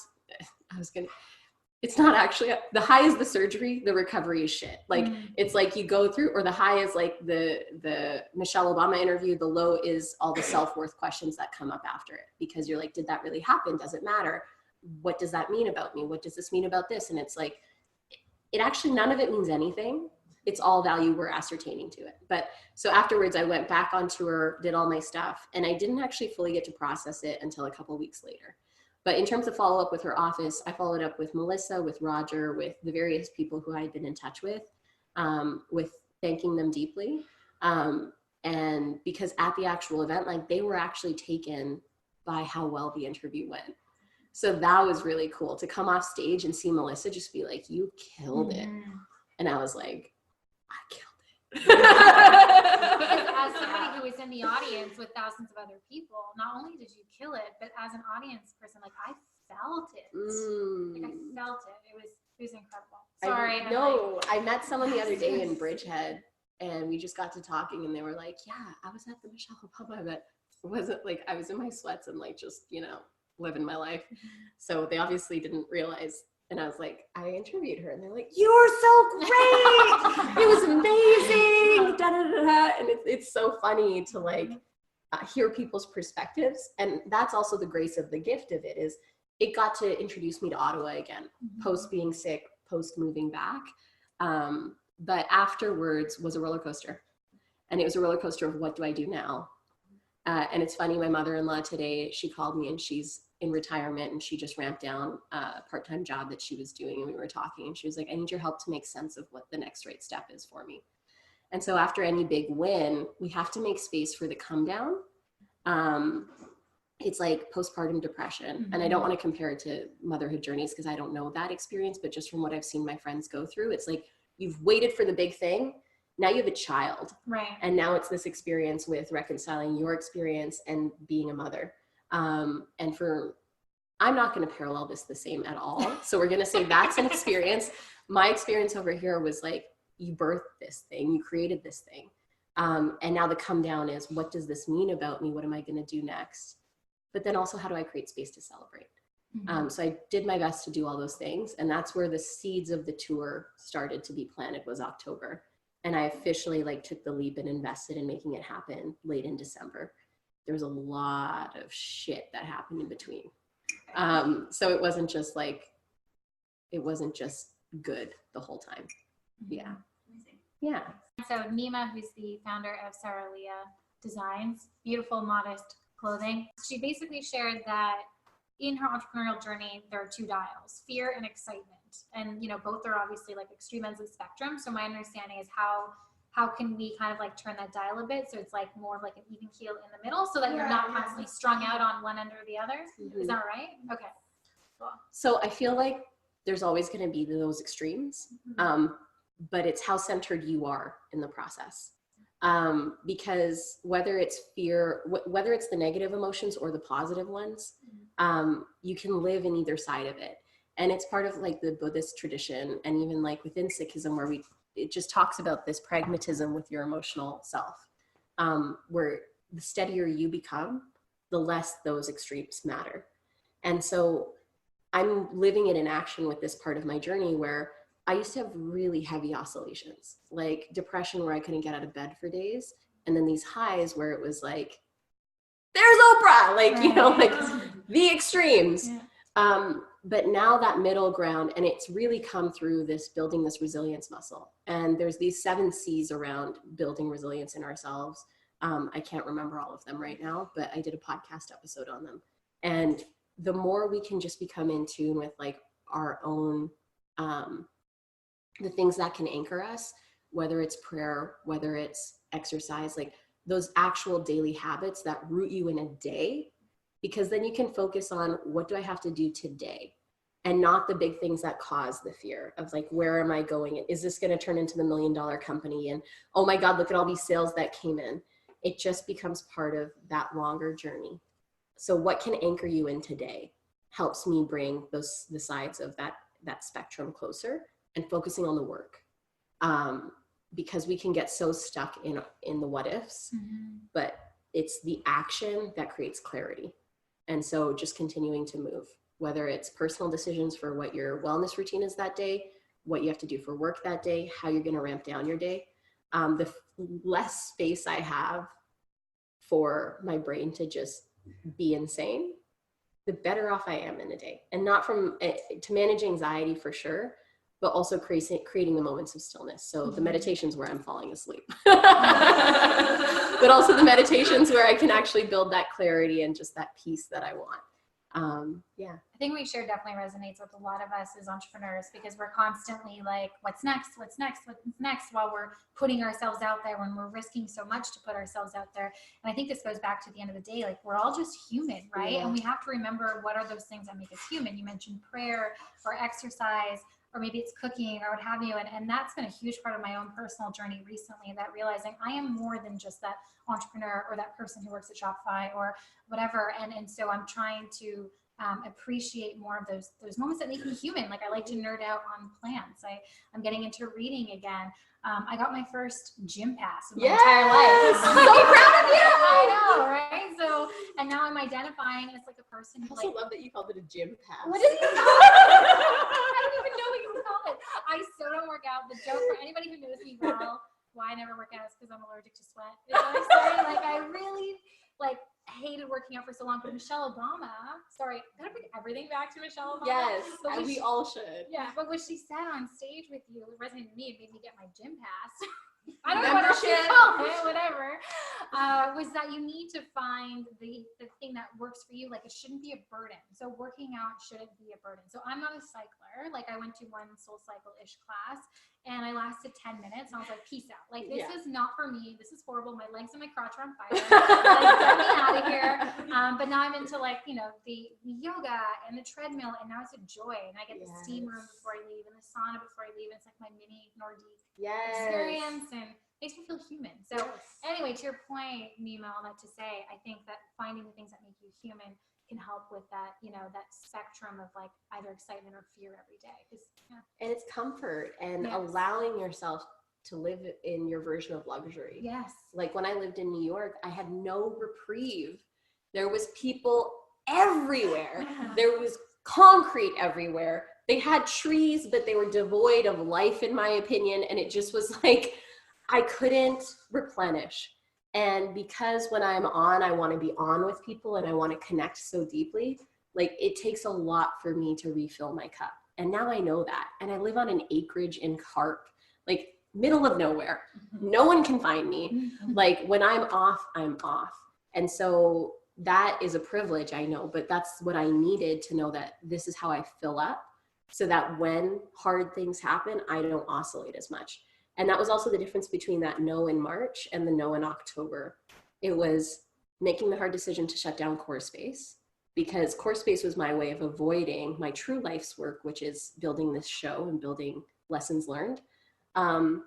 C: it's not actually, the high is the surgery, the recovery is shit. Like, it's like you go through, or the high is like the Michelle Obama interview, the low is all the self-worth questions that come up after it, because you're like, did that really happen? Does it matter? What does that mean about me? What does this mean about this? And it's like, it actually, none of it means anything. It's all value we're ascertaining to it. But so afterwards I went back on tour, did all my stuff, and I didn't actually fully get to process it until a couple of weeks later. But in terms of follow up with her office, I followed up with Melissa, with Roger, with the various people who I had been in touch with thanking them deeply. And because at the actual event, like, they were actually taken by how well the interview went. So that was really cool to come off stage and see Melissa just be like, you killed it. And I was like, I killed it.
B: As somebody who was in the audience with thousands of other people, not only did you kill it, but as an audience person, like, I felt it. Like, I felt it. It was incredible. Sorry.
C: I met someone the other day in Bridgehead, and we just got to talking, and they were like, yeah, I was at the Michelle Obama event. It wasn't like I was in my sweats and like just, living my life. So they obviously didn't realize. And I was like, I interviewed her, and they're like, you were so great. It was amazing. Da, da, da, da. And it's so funny to like hear people's perspectives. And that's also the grace of the gift of it, is it got to introduce me to Ottawa again, post being sick, post moving back. But afterwards was a roller coaster. And it was a roller coaster of, what do I do now? And it's funny, my mother-in-law today, she called me, and she's in retirement, and she just ramped down a part-time job that she was doing, and we were talking, and she was like, I need your help to make sense of what the next right step is for me. And so after any big win, we have to make space for the come down. It's like postpartum depression. And I don't want to compare it to motherhood journeys because I don't know that experience, but just from what I've seen my friends go through, it's like, you've waited for the big thing. Now you have a child.
B: Right.
C: And now it's this experience with reconciling your experience and being a mother. And I'm not going to parallel this the same at all. So we're going to say that's an experience. My experience over here was like, you birthed this thing, you created this thing. And now the come down is, what does this mean about me? What am I going to do next? But then also, how do I create space to celebrate? So I did my best to do all those things. And that's where the seeds of the tour started to be planted, was October. And I officially like took the leap and invested in making it happen late in December. There was a lot of shit that happened in between. So it wasn't just good the whole time. Yeah.
D: Amazing.
C: Yeah.
B: So Nima, who's the founder of Sarah Leah Designs, beautiful, modest clothing, she basically shared that in her entrepreneurial journey, there are two dials, fear and excitement. And, both are obviously like extreme ends of the spectrum. So my understanding is how can we kind of like turn that dial a bit, so it's like more of like an even keel in the middle, so that you're not constantly strung out on one end or the other. Is that right? Okay. Cool.
C: So I feel like there's always going to be those extremes, but it's how centered you are in the process. Because whether it's fear, whether it's the negative emotions or the positive ones, you can live in either side of it. And it's part of like the Buddhist tradition, and even like within Sikhism, where it just talks about this pragmatism with your emotional self, where the steadier you become, the less those extremes matter. And so I'm living it in action with this part of my journey, where I used to have really heavy oscillations, like depression where I couldn't get out of bed for days. And then these highs where it was like, there's Oprah, like, like the extremes. Yeah. But now that middle ground, and it's really come through building this resilience muscle. And there's these 7 C's around building resilience in ourselves. I can't remember all of them right now, but I did a podcast episode on them. And the more we can just become in tune with like our own, the things that can anchor us, whether it's prayer, whether it's exercise, like those actual daily habits that root you in a day, because then you can focus on, what do I have to do today? And not the big things that cause the fear of like, where am I going? Is this going to turn into the $1 million company? And oh my God, look at all these sales that came in. It just becomes part of that longer journey. So what can anchor you in today? helps me bring the sides of that spectrum closer and focusing on the work. Because we can get so stuck in the what ifs, but it's the action that creates clarity. And so just continuing to move, whether it's personal decisions for what your wellness routine is that day, what you have to do for work that day, how you're going to ramp down your day. The less space I have for my brain to just be insane, the better off I am in a day. And not to manage anxiety for sure, but also creating the moments of stillness. So the meditations where I'm falling asleep, but also the meditations where I can actually build that clarity and just that peace that I want. Yeah.
B: I think what you shared definitely resonates with a lot of us as entrepreneurs, because we're constantly like, what's next? What's next? What's next? While we're putting ourselves out there, when we're risking so much to put ourselves out there. And I think this goes back to the end of the day, like we're all just human, right?
C: Yeah.
B: And we have to remember, what are those things that make us human? You mentioned prayer or exercise, or maybe it's cooking or what have you. And that's been a huge part of my own personal journey recently, that realizing I am more than just that entrepreneur or that person who works at Shopify or whatever. And so I'm trying to appreciate more of those moments that make me human. Like I like to nerd out on plants. I'm getting into reading again. I got my first gym pass of my entire life.
C: So proud of you.
B: I know, right? So, and now I'm identifying as like a person who
C: I also love that you called it a gym pass.
B: What is it called? I don't even know what you call it. I so don't work out. The joke for anybody who knows me well, why I never work out is because I'm allergic to sweat. You know what I'm saying? Like I really hated working out for so long, but Michelle Obama, sorry, gotta bring everything back to Michelle Obama.
C: Yes, we all should.
B: Yeah, but what she said on stage with you, it resonated with me. It made me get my gym pass. I don't know what else to call it, whatever. Was that you need to find the thing that works for you. Like it shouldn't be a burden. So working out shouldn't be a burden. So I'm not a cycler. Like I went to one Soul Cycle-ish class and I lasted 10 minutes and I was like, peace out. Like this is not for me. This is horrible. My legs and my crotch are on fire. Like, get me out of here. But now I'm into like, you know, the yoga and the treadmill, and now it's a joy. And I get the steam room before I leave and the sauna before I leave. And it's like my mini Nordique experience and makes me feel human. So anyway, to your point, Nima, all that to say, I think that finding the things that make you human can help with that, you know, that spectrum of like either excitement or fear every day.
C: And it's comfort and allowing yourself to live in your version of luxury.
B: Yes.
C: Like when I lived in New York, I had no reprieve. There was people everywhere. There was concrete everywhere. They had trees, but they were devoid of life, in my opinion. And it just was like, I couldn't replenish. And because when I'm on, I want to be on with people and I want to connect so deeply. Like it takes a lot for me to refill my cup. And now I know that. And I live on an acreage in Carp, like middle of nowhere. No one can find me. Like when I'm off, I'm off. And so that is a privilege, I know, but that's what I needed to know, that this is how I fill up, so that when hard things happen, I don't oscillate as much. And that was also the difference between that no in March and the no in October. It was making the hard decision to shut down Core Space, because Core Space was my way of avoiding my true life's work, which is building this show and building lessons learned. And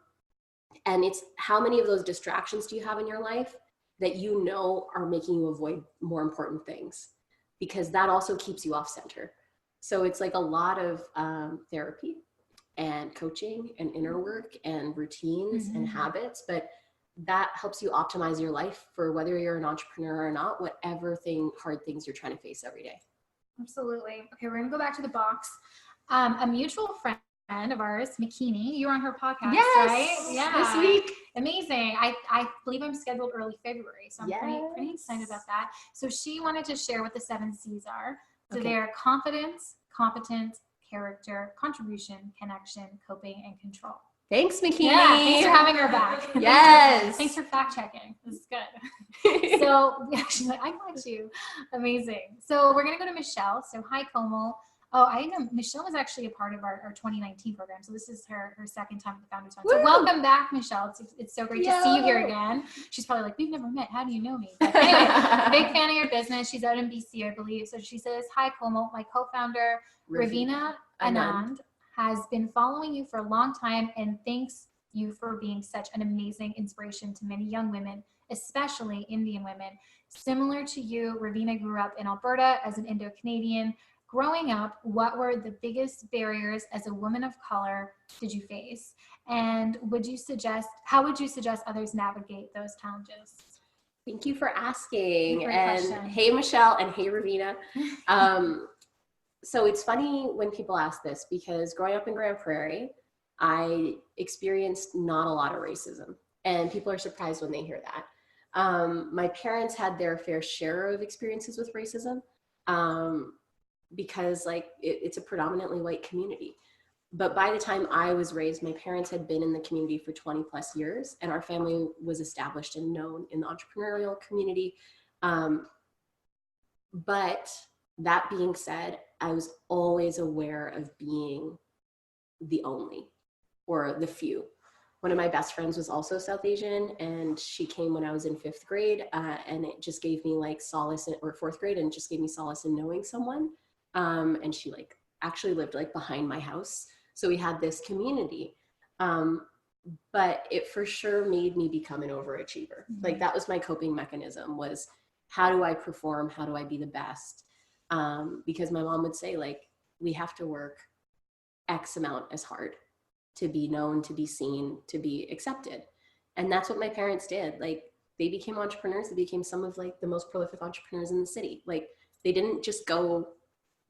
C: it's how many of those distractions do you have in your life that you know are making you avoid more important things, because that also keeps you off center. So it's like a lot of therapy and coaching and inner work and routines and habits, but that helps you optimize your life for whether you're an entrepreneur or not, whatever hard things you're trying to face every day.
B: Absolutely. Okay, we're gonna go back to the box. A mutual friend of ours, McKinney, you were on her podcast, right? Yeah,
C: this week.
B: Amazing. I believe I'm scheduled early February, so I'm pretty excited about that. So she wanted to share what the 7 C's are. So they're confidence, competence, character, contribution, connection, coping, and control.
C: Thanks, McKinney.
B: Yeah, thanks for having her back.
C: Yes.
B: Thanks for fact checking. This is good. So she's like, I got you. Amazing. So we're going to go to Michelle. So hi, Komal. Oh, I know Michelle was actually a part of our 2019 program. So this is her second time at the Founders Fund. So welcome back, Michelle. It's so great to see you here again. She's probably like, we've never met. How do you know me? But anyway, big fan of your business. She's out in BC, I believe. So she says, hi, Komal. My co-founder, Ravina Anand, has been following you for a long time and thanks you for being such an amazing inspiration to many young women, especially Indian women. Similar to you, Ravina grew up in Alberta as an Indo-Canadian, growing up, what were the biggest barriers as a woman of color did you face? And how would you suggest others navigate those challenges?
C: Thank you for asking.
B: Great
C: And
B: question.
C: hey, Michelle, and hey, Ravina. So it's funny when people ask this, because growing up in Grand Prairie, I experienced not a lot of racism, and people are surprised when they hear that. My parents had their fair share of experiences with racism, because like it's a predominantly white community. But by the time I was raised, my parents had been in the community for 20 plus years, and our family was established and known in the entrepreneurial community. But that being said, I was always aware of being the only or the few. One of my best friends was also South Asian, and she came when I was in 5th grade, and it just gave me like solace or 4th grade, and it just gave me solace in knowing someone. And she like actually lived like behind my house. So we had this community, but it for sure made me become an overachiever. Mm-hmm. Like that was my coping mechanism, was how do I perform? How do I be the best? Because my mom would say like, we have to work X amount as hard to be known, to be seen, to be accepted. And that's what my parents did. Like they became entrepreneurs. They became some of like the most prolific entrepreneurs in the city. Like they didn't just go,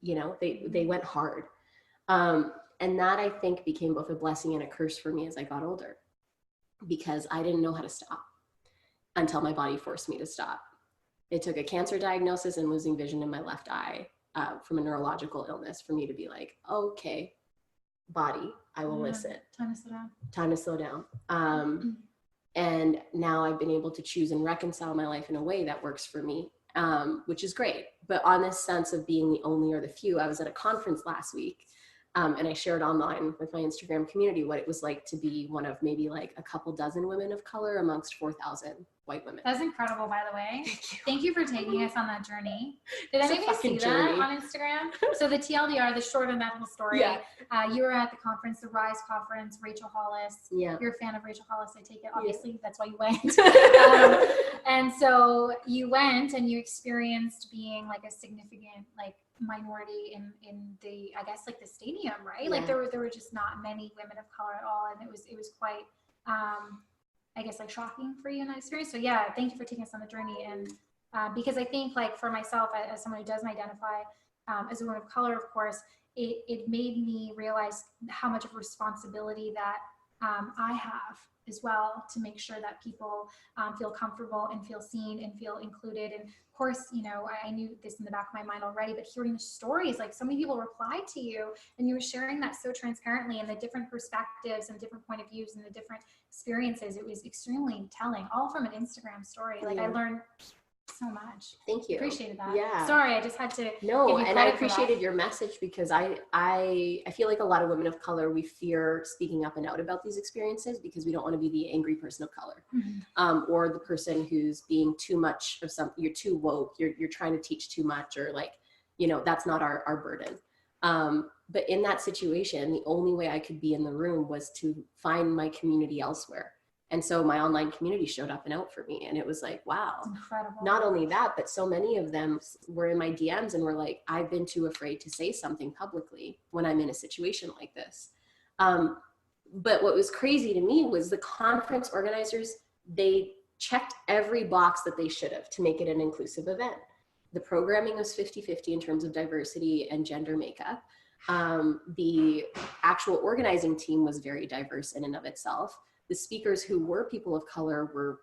C: they went hard. And that I think became both a blessing and a curse for me as I got older, because I didn't know how to stop until my body forced me to stop. It took a cancer diagnosis and losing vision in my left eye from a neurological illness for me to be like, okay, body, I will listen.
B: Time to slow down.
C: Time to slow down. And now I've been able to choose and reconcile my life in a way that works for me, which is great. But on this sense of being the only or the few, I was at a conference last week. And I shared online with my Instagram community what it was like to be one of maybe like a couple dozen women of color amongst 4,000 white women.
B: That's incredible, by the way. Thank you for taking us on that journey. Did
C: It's
B: any of you see
C: journey.
B: that on Instagram? So the TLDR, the short of that little story,
C: Yeah.
B: You were at the conference, the RISE conference, Rachel Hollis.
C: Yeah.
B: You're a fan of Rachel Hollis, I take it. Obviously,
C: Yeah.
B: that's why you went. And so you went and you experienced being like a significant like minority in the, I guess, like the stadium, right? Yeah. Like there were just not many women of color at all, and it was quite I guess like shocking for you in that experience. So yeah, thank you for taking us on the journey. And because I think like for myself, as someone who doesn't identify as a woman of color, of course, it made me realize how much of a responsibility that I have as well to make sure that people feel comfortable and feel seen and feel included. And of course, I knew this in the back of my mind already, but hearing the stories, like so many people replied to you and you were sharing that so transparently, and the different perspectives and different point of views and the different experiences, it was extremely telling, all from an Instagram story. Like I learned so much.
C: Thank you.
B: Appreciated that.
C: Yeah.
B: Sorry, I just had to.
C: No, and I appreciated your message, because I feel like a lot of women of color, we fear speaking up and out about these experiences because we don't want to be the angry person of color, or the person who's being too much of something. You're too woke. You're trying to teach too much, or like, that's not our burden. But in that situation, the only way I could be in the room was to find my community elsewhere. And so my online community showed up and out for me. And it was like, wow,
B: incredible. Not
C: only that, but so many of them were in my DMs and were like, I've been too afraid to say something publicly when I'm in a situation like this. But what was crazy to me was the conference organizers, they checked every box that they should have to make it an inclusive event. The programming was 50-50 in terms of diversity and gender makeup. The actual organizing team was very diverse in and of itself. The speakers who were people of color were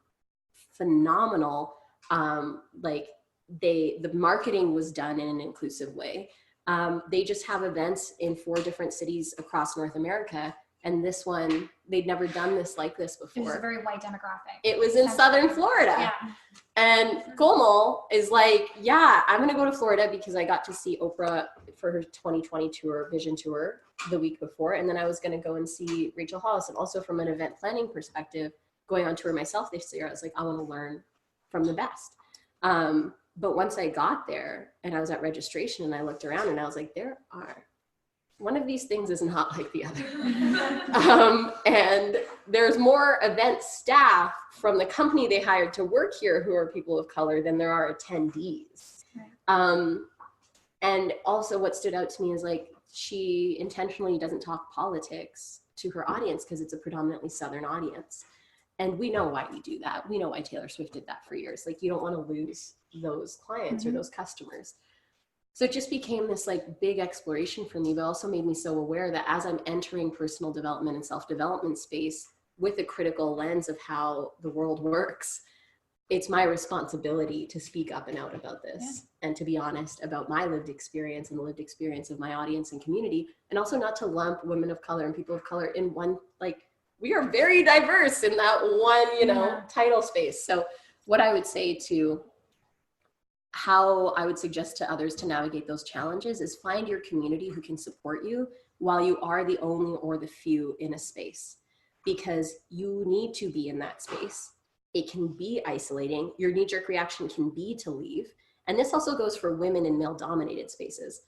C: phenomenal. The marketing was done in an inclusive way. They just have events in 4 different cities across North America. And this one, they'd never done this like this before.
B: It was a very white demographic.
C: It was in Southern Florida.
B: Yeah.
C: And Komal is like, yeah, I'm going to go to Florida because I got to see Oprah for her 2020 vision tour the week before. And then I was going to go and see Rachel Hollis. And also from an event planning perspective, going on tour myself this year, I was like, I want to learn from the best. But once I got there and I was at registration and I looked around and I was like, one of these things is not like the other. And there's more event staff from the company they hired to work here who are people of color than there are attendees. And also what stood out to me is like, she intentionally doesn't talk politics to her audience because it's a predominantly Southern audience. And we know why you do that. We know why Taylor Swift did that for years. Like, you don't want to lose those clients or those customers. So it just became this like big exploration for me, but also made me so aware that as I'm entering personal development and self-development space with a critical lens of how the world works, it's my responsibility to speak up and out about this and to be honest about my lived experience and the lived experience of my audience and community, and also not to lump women of color and people of color in one, like, we are very diverse in that one, you know, title space. So what I would say to how I would suggest to others to navigate those challenges is find your community who can support you while you are the only or the few in a space, because you need to be in that space. It can be isolating. Your knee-jerk reaction can be to leave. And this also goes for women in male-dominated spaces.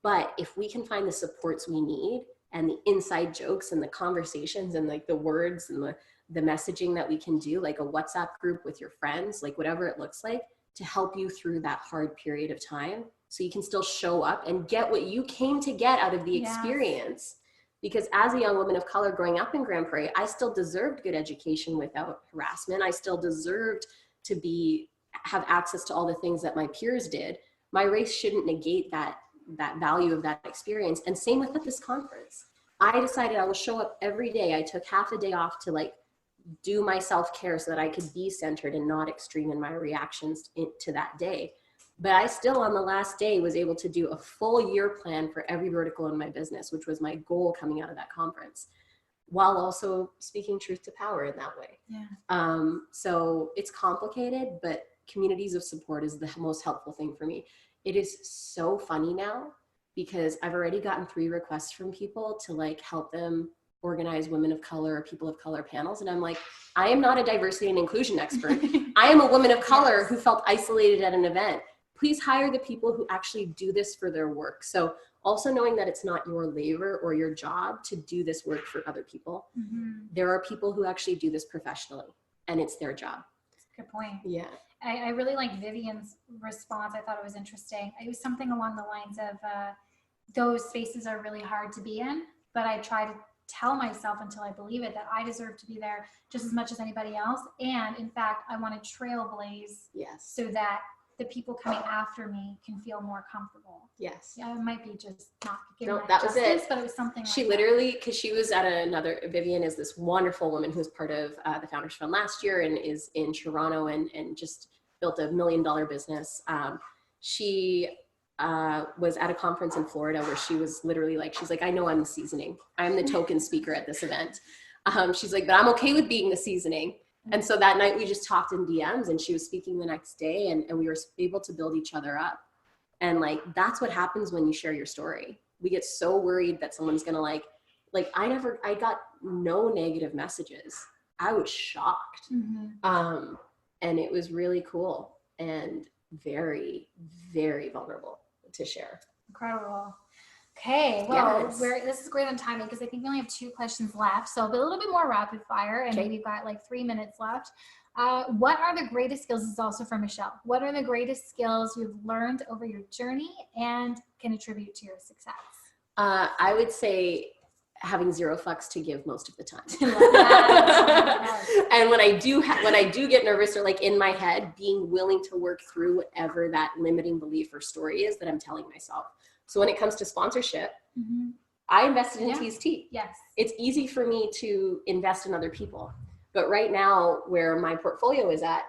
C: But if we can find the supports we need and the inside jokes and the conversations and like the words and the messaging that we can do, like a WhatsApp group with your friends, like whatever it looks like, to help you through that hard period of time so you can still show up and get what you came to get out of the experience. Because as a young woman of color growing up in Grand Prairie, I still deserved good education without harassment. I still deserved to have access to all the things that my peers did. My race shouldn't negate that value of that experience. And same with at this conference. I decided I will show up every day. I took half a day off to like do my self-care so that I could be centered and not extreme in my reactions to that day. But I still, on the last day, was able to do a full year plan for every vertical in my business, which was my goal coming out of that conference, while also speaking truth to power in that way. So it's complicated, but communities of support is the most helpful thing for me. It is so funny now because I've already gotten 3 requests from people to like help them organize women of color or people of color panels. And I'm like, I am not a diversity and inclusion expert. I am a woman of color who felt isolated at an event. Please hire the people who actually do this for their work. So also knowing that it's not your labor or your job to do this work for other people. There are people who actually do this professionally and it's their job.
B: Good point.
C: Yeah.
B: I really like Vivian's response. I thought it was interesting. It was something along the lines of those spaces are really hard to be in, but I try to tell myself until I believe it that I deserve to be there just as much as anybody else. And in fact, I want to trailblaze so that the people coming after me can feel more comfortable.
C: Yes.
B: Yeah, it might be just not giving
C: No, that
B: justice,
C: was it.
B: But it was something
C: she
B: like
C: literally, because she was at Vivian is this wonderful woman who's part of the Founders Fund last year and is in Toronto and just built $1 million business. She was at a conference in Florida where she was literally like, she's like, I know I'm the seasoning. I'm the token speaker at this event. She's like, but I'm okay with being the seasoning. And so that night we just talked in DMs and she was speaking the next day and we were able to build each other up. And like, that's what happens when you share your story. We get so worried that someone's going to like I got no negative messages. I was shocked. And it was really cool and very, very vulnerable to share.
B: Incredible. Okay, well, this is great on timing because I think we only have 2 questions left. So a little bit more rapid fire and maybe we've got like 3 minutes left. What are the greatest skills, this is also from Michelle, what are the greatest skills you've learned over your journey and can attribute to your success?
C: I would say having 0 fucks to give most of the time. And when I do get nervous or like in my head, being willing to work through whatever that limiting belief or story is that I'm telling myself. So when it comes to sponsorship, I invested in TST.
B: Yes.
C: It's easy for me to invest in other people. But right now where my portfolio is at,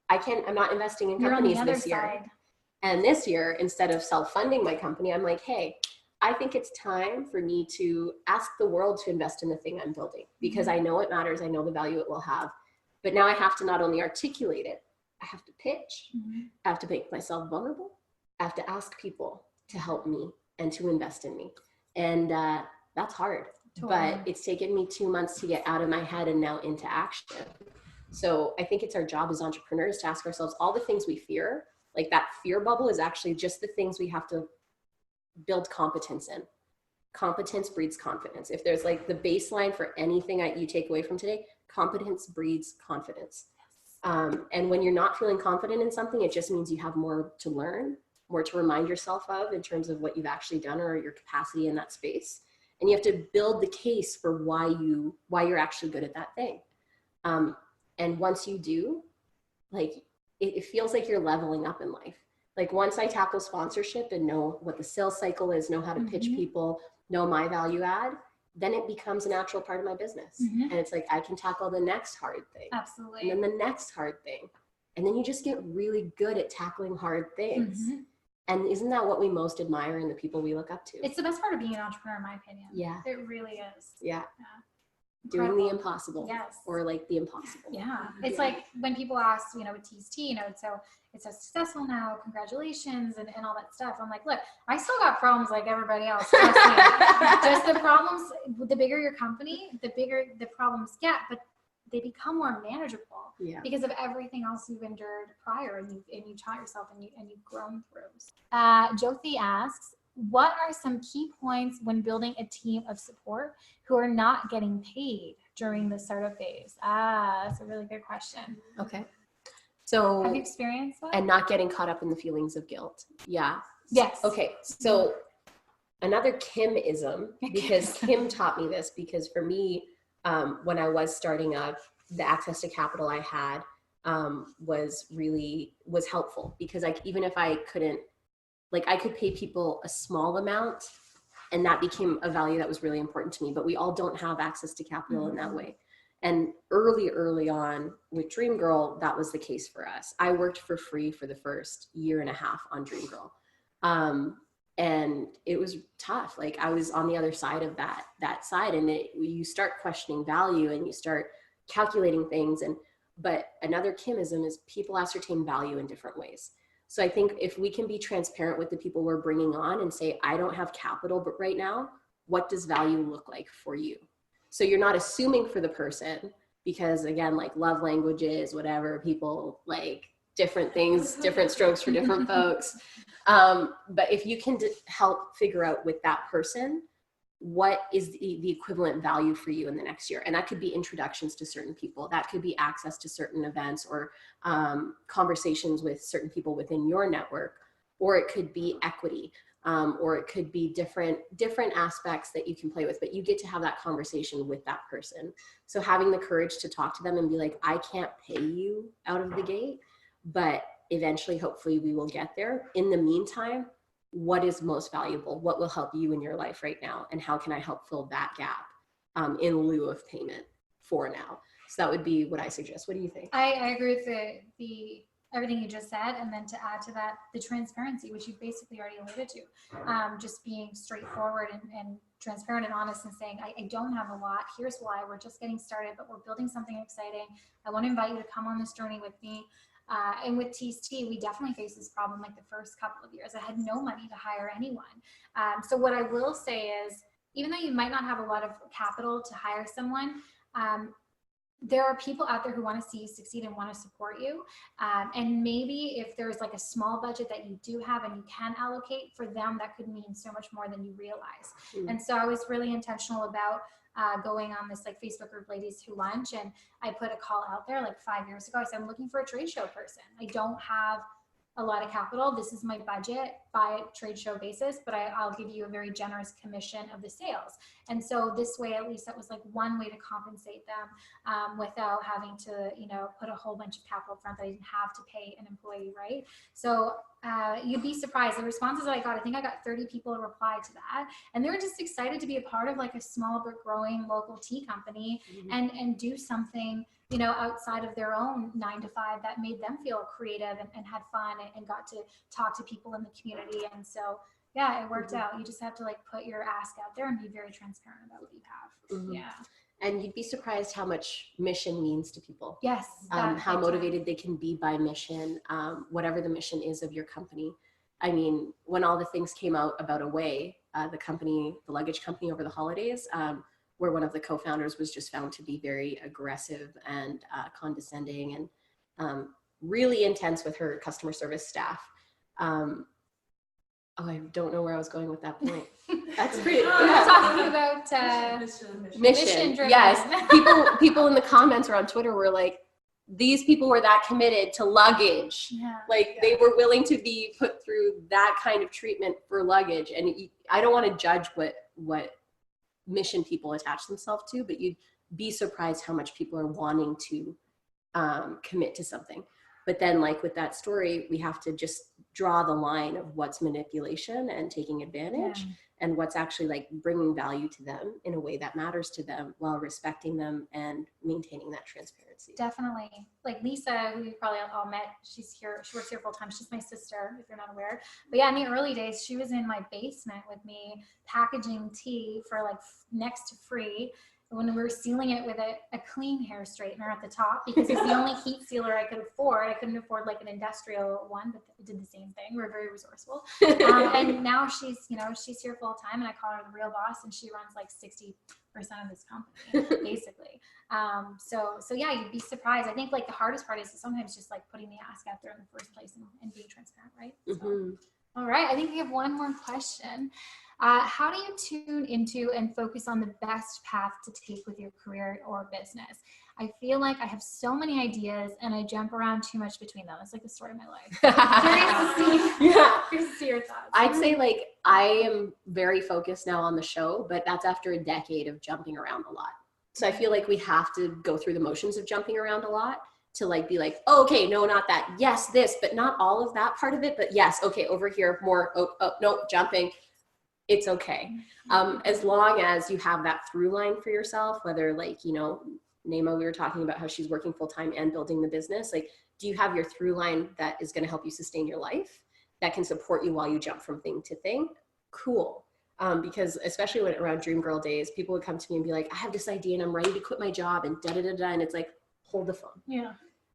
C: I'm not investing in companies this year. And this year, instead of self-funding my company, I'm like, hey, I think it's time for me to ask the world to invest in the thing I'm building because I know it matters. I know the value it will have. But now I have to not only articulate it, I have to pitch. I have to make myself vulnerable. I have to ask people to help me and to invest in me. And that's hard. But it's taken me 2 months to get out of my head and now into action. So I think it's our job as entrepreneurs to ask ourselves all the things we fear. Like that fear bubble is actually just the things we have to build competence in. Competence breeds confidence. If there's like the baseline for anything you take away from today, competence breeds confidence. And when you're not feeling confident in something, it just means you have more to learn more to remind yourself of in terms of what you've actually done or your capacity in that space. And you have to build the case for why you're actually good at that thing. And once you do, like, it feels like you're leveling up in life. Like once I tackle sponsorship and know what the sales cycle is, know how to pitch people, know my value add, then it becomes a natural part of my business. And it's like, I can tackle the next hard thing.
B: Absolutely.
C: And then the next hard thing. And then you just get really good at tackling hard things. And isn't that what we most admire in the people we look up to?
B: It's the best part of being an entrepreneur, in my opinion.
C: Yeah.
B: It really is.
C: Yeah.
B: Incredible.
C: Doing the impossible.
B: Yes.
C: Or like the impossible.
B: Yeah. It's like when people ask, you know, with TST, you know, it's so successful now, congratulations, and all that stuff. I'm like, look, I still got problems like everybody else. Trust me. Just the problems, the bigger your company, the bigger the problems get, but they become more manageable because of everything else you've endured prior, and you taught yourself, and you've grown through. Jyothi asks, what are some key points when building a team of support who are not getting paid during the startup phase? That's a really good question.
C: Okay. So
B: have you experienced that?
C: And not getting caught up in the feelings of guilt. Yeah.
B: Yes.
C: Okay. So another Kim-ism, because Kim taught me this, because for me, when I was starting up, the access to capital I had was helpful, because even if I couldn't, like, I could pay people a small amount, and that became a value that was really important to me, but we all don't have access to capital in that way. And early on with Dream Girl, that was the case for us. I worked for free for the first year and a half on Dream Girl. And it was tough. Like, I was on the other side of that side, and you start questioning value, and you start calculating things. But another Kimism is people ascertain value in different ways. So I think if we can be transparent with the people we're bringing on and say, I don't have capital, but right now, what does value look like for you? So you're not assuming for the person, because again, like love languages, whatever, people like different things, different strokes for different folks. But if you can help figure out with that person, what is the equivalent value for you in the next year? And that could be introductions to certain people. That could be access to certain events, or conversations with certain people within your network, or it could be equity, or it could be different aspects that you can play with, but you get to have that conversation with that person. So having the courage to talk to them and be like, I can't pay you out of the gate, but eventually, hopefully we will get there. In the meantime, what is most valuable? What will help you in your life right now? And how can I help fill that gap in lieu of payment for now? So that would be what I suggest. What do you think?
B: I agree with the everything you just said. And then to add to that, the transparency, which you basically already alluded to, just being straightforward and transparent and honest, and saying, I don't have a lot. Here's why. We're just getting started, but we're building something exciting. I want to invite you to come on this journey with me. And with TST, we definitely faced this problem like the first couple of years. I had no money to hire anyone. So what I will say is, even though you might not have a lot of capital to hire someone, there are people out there who want to see you succeed and want to support you. And maybe if there's like a small budget that you do have and you can allocate for them, that could mean so much more than you realize. And so I was really intentional about going on this like Facebook group, Ladies Who Lunch, and I put a call out there like 5 years ago. I said, I'm looking for a trade show person. I don't have a lot of capital. This is my budget by trade show basis, but I'll give you a very generous commission of the sales. And so this way, at least that was like one way to compensate them without having to, put a whole bunch of capital front that I didn't have to pay an employee, right? So you'd be surprised. The responses that I got, I think I got 30 people reply to that. And they were just excited to be a part of like a small but growing local tea company and do something, outside of their own 9 to 5 that made them feel creative and had fun and got to talk to people in the community. And so, yeah, it worked out. You just have to like put your ask out there and be very transparent about what you have. Yeah. And
C: you'd be surprised how much mission means to people.
B: Yes.
C: How motivated they can be by mission, whatever the mission is of your company. I mean, when all the things came out about Away, the luggage company over the holidays, where one of the co-founders was just found to be very aggressive and condescending and really intense with her customer service staff. I don't know where I was going with that point. That's pretty.
B: We're talking about
C: mission. Yes, people in the comments or on Twitter were like, these people were that committed to luggage.
B: Yeah.
C: Like they were willing to be put through that kind of treatment for luggage. And I don't want to judge what mission people attach themselves to, but you'd be surprised how much people are wanting to commit to something. But then like with that story, we have to just draw the line of what's manipulation and taking advantage and what's actually like bringing value to them in a way that matters to them while respecting them and maintaining that transparency.
B: Definitely. Like Lisa, who you probably all met, she's here, she works here full time. She's my sister, if you're not aware. But yeah, in the early days, she was in my basement with me packaging tea for like next to free when we were sealing it with a clean hair straightener at the top, because it's the only heat sealer I could afford. I couldn't afford like an industrial one, but it did the same thing. We're very resourceful. And now she's here full time, and I call her the real boss, and she runs like 60% of this company, basically. So yeah, you'd be surprised. I think like the hardest part is sometimes just like putting the ask out there in the first place and being transparent, right? So, all right, I think we have one more question. How do you tune into and focus on the best path to take with your career or business? I feel like I have so many ideas and I jump around too much between them. It's like the story of my life. Curious to see your thoughts.
C: I'd say like I am very focused now on the show, but that's after a decade of jumping around a lot. So I feel like we have to go through the motions of jumping around a lot to like be like, oh, okay, no, not that. Yes, this, but not all of that part of it. But yes, okay, over here, more. Oh, no, jumping. It's okay. As long as you have that through line for yourself, whether like, you know, Naima, we were talking about how she's working full time and building the business. Like, do you have your through line that is going to help you sustain your life, that can support you while you jump from thing to thing? Cool. Because especially when around Dream Girl days, people would come to me and be like, I have this idea and I'm ready to quit my job and da-da-da-da. And it's like, hold the phone.
B: Yeah.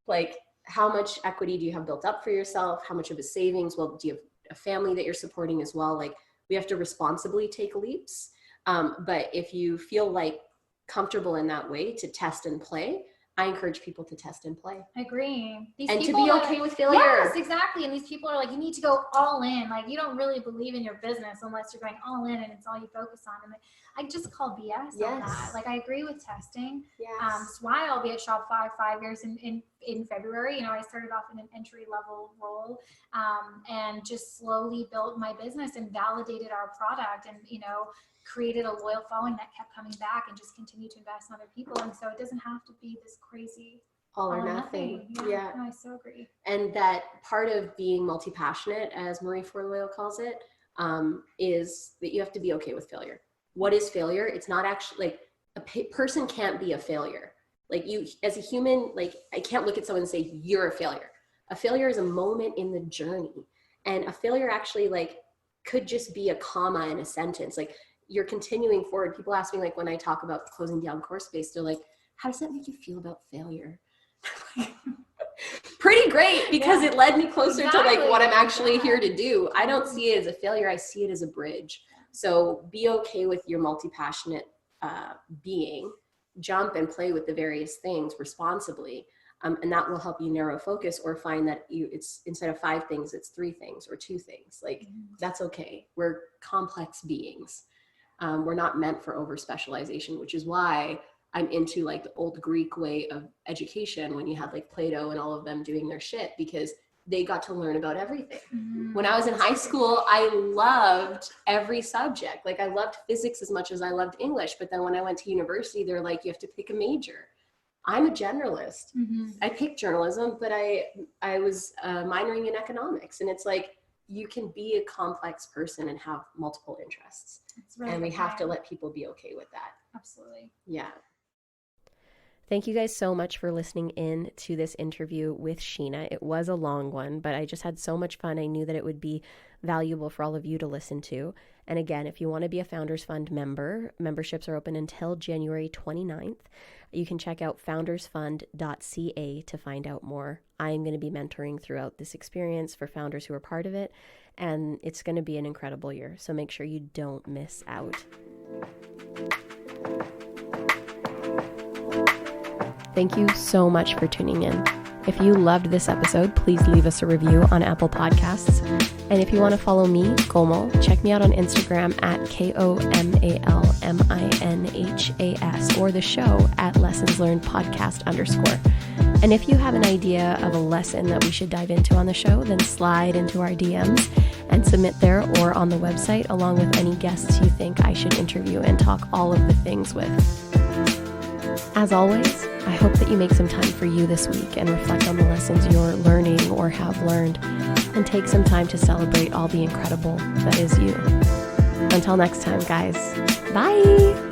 C: Like, how much equity do you have built up for yourself? How much of a savings? Well, do you have a family that you're supporting as well? Like, we have to responsibly take leaps. But if you feel like comfortable in that way to test and play, I encourage people to test and play.
B: I agree.
C: And to be okay with failure.
B: Yes, exactly. And these people are like, you need to go all in. Like, you don't really believe in your business unless you're going all in and it's all you focus on. And I just call BS on that. Like, I agree with testing.
C: Yes.
B: That's why I'll be at Shopify 5 years in February. You know, I started off in an entry level role and just slowly built my business and validated our product and, you know, created a loyal following that kept coming back and just continued to invest in other people. And so it doesn't have to be this crazy
C: all or nothing. Yeah.
B: No, I so agree.
C: And that part of being multi-passionate, as Marie Forleo calls it, is that you have to be okay with failure. What is failure? It's not actually like a person can't be a failure. Like, you as a human, like, I can't look at someone and say you're a failure. A failure is a moment in the journey, and a failure actually like could just be a comma in a sentence. Like, you're continuing forward. People ask me, like, when I talk about closing down Core Space, they're like, how does that make you feel about failure? Pretty great, because it led me closer to like what I'm actually here to do. I don't see it as a failure. I see it as a bridge. So be okay with your multi-passionate being, jump and play with the various things responsibly. And that will help you narrow focus, or find that it's instead of 5 things, it's 3 things or 2 things. Like, that's okay. We're complex beings. We're not meant for over specialization, which is why I'm into like the old Greek way of education, when you had like Plato and all of them doing their shit, because they got to learn about everything. When I was in high school, I loved every subject. Like, I loved physics as much as I loved English. But then when I went to university, they're like, you have to pick a major. I'm a generalist. I picked journalism, but I was minoring in economics. And it's like, you can be a complex person and have multiple interests. Really, and we have to let people be okay with that.
B: Absolutely.
C: Yeah.
A: Thank you guys so much for listening in to this interview with Sheena. It was a long one, but I just had so much fun. I knew that it would be valuable for all of you to listen to. And again, if you want to be a Founders Fund member, memberships are open until January 29th. You can check out foundersfund.ca to find out more. I'm going to be mentoring throughout this experience for founders who are part of it, and it's going to be an incredible year. So make sure you don't miss out. Thank you so much for tuning in. If you loved this episode, please leave us a review on Apple Podcasts. And if you want to follow me, Komal, check me out on Instagram at KOMAL LESSONSLEARNHAS, or the show at lessonslearnedpodcast_. And if you have an idea of a lesson that we should dive into on the show, then slide into our DMs and submit there or on the website, along with any guests you think I should interview and talk all of the things with. As always, I hope that you make some time for you this week and reflect on the lessons you're learning or have learned, and take some time to celebrate all the incredible that is you. Until next time, guys. Bye!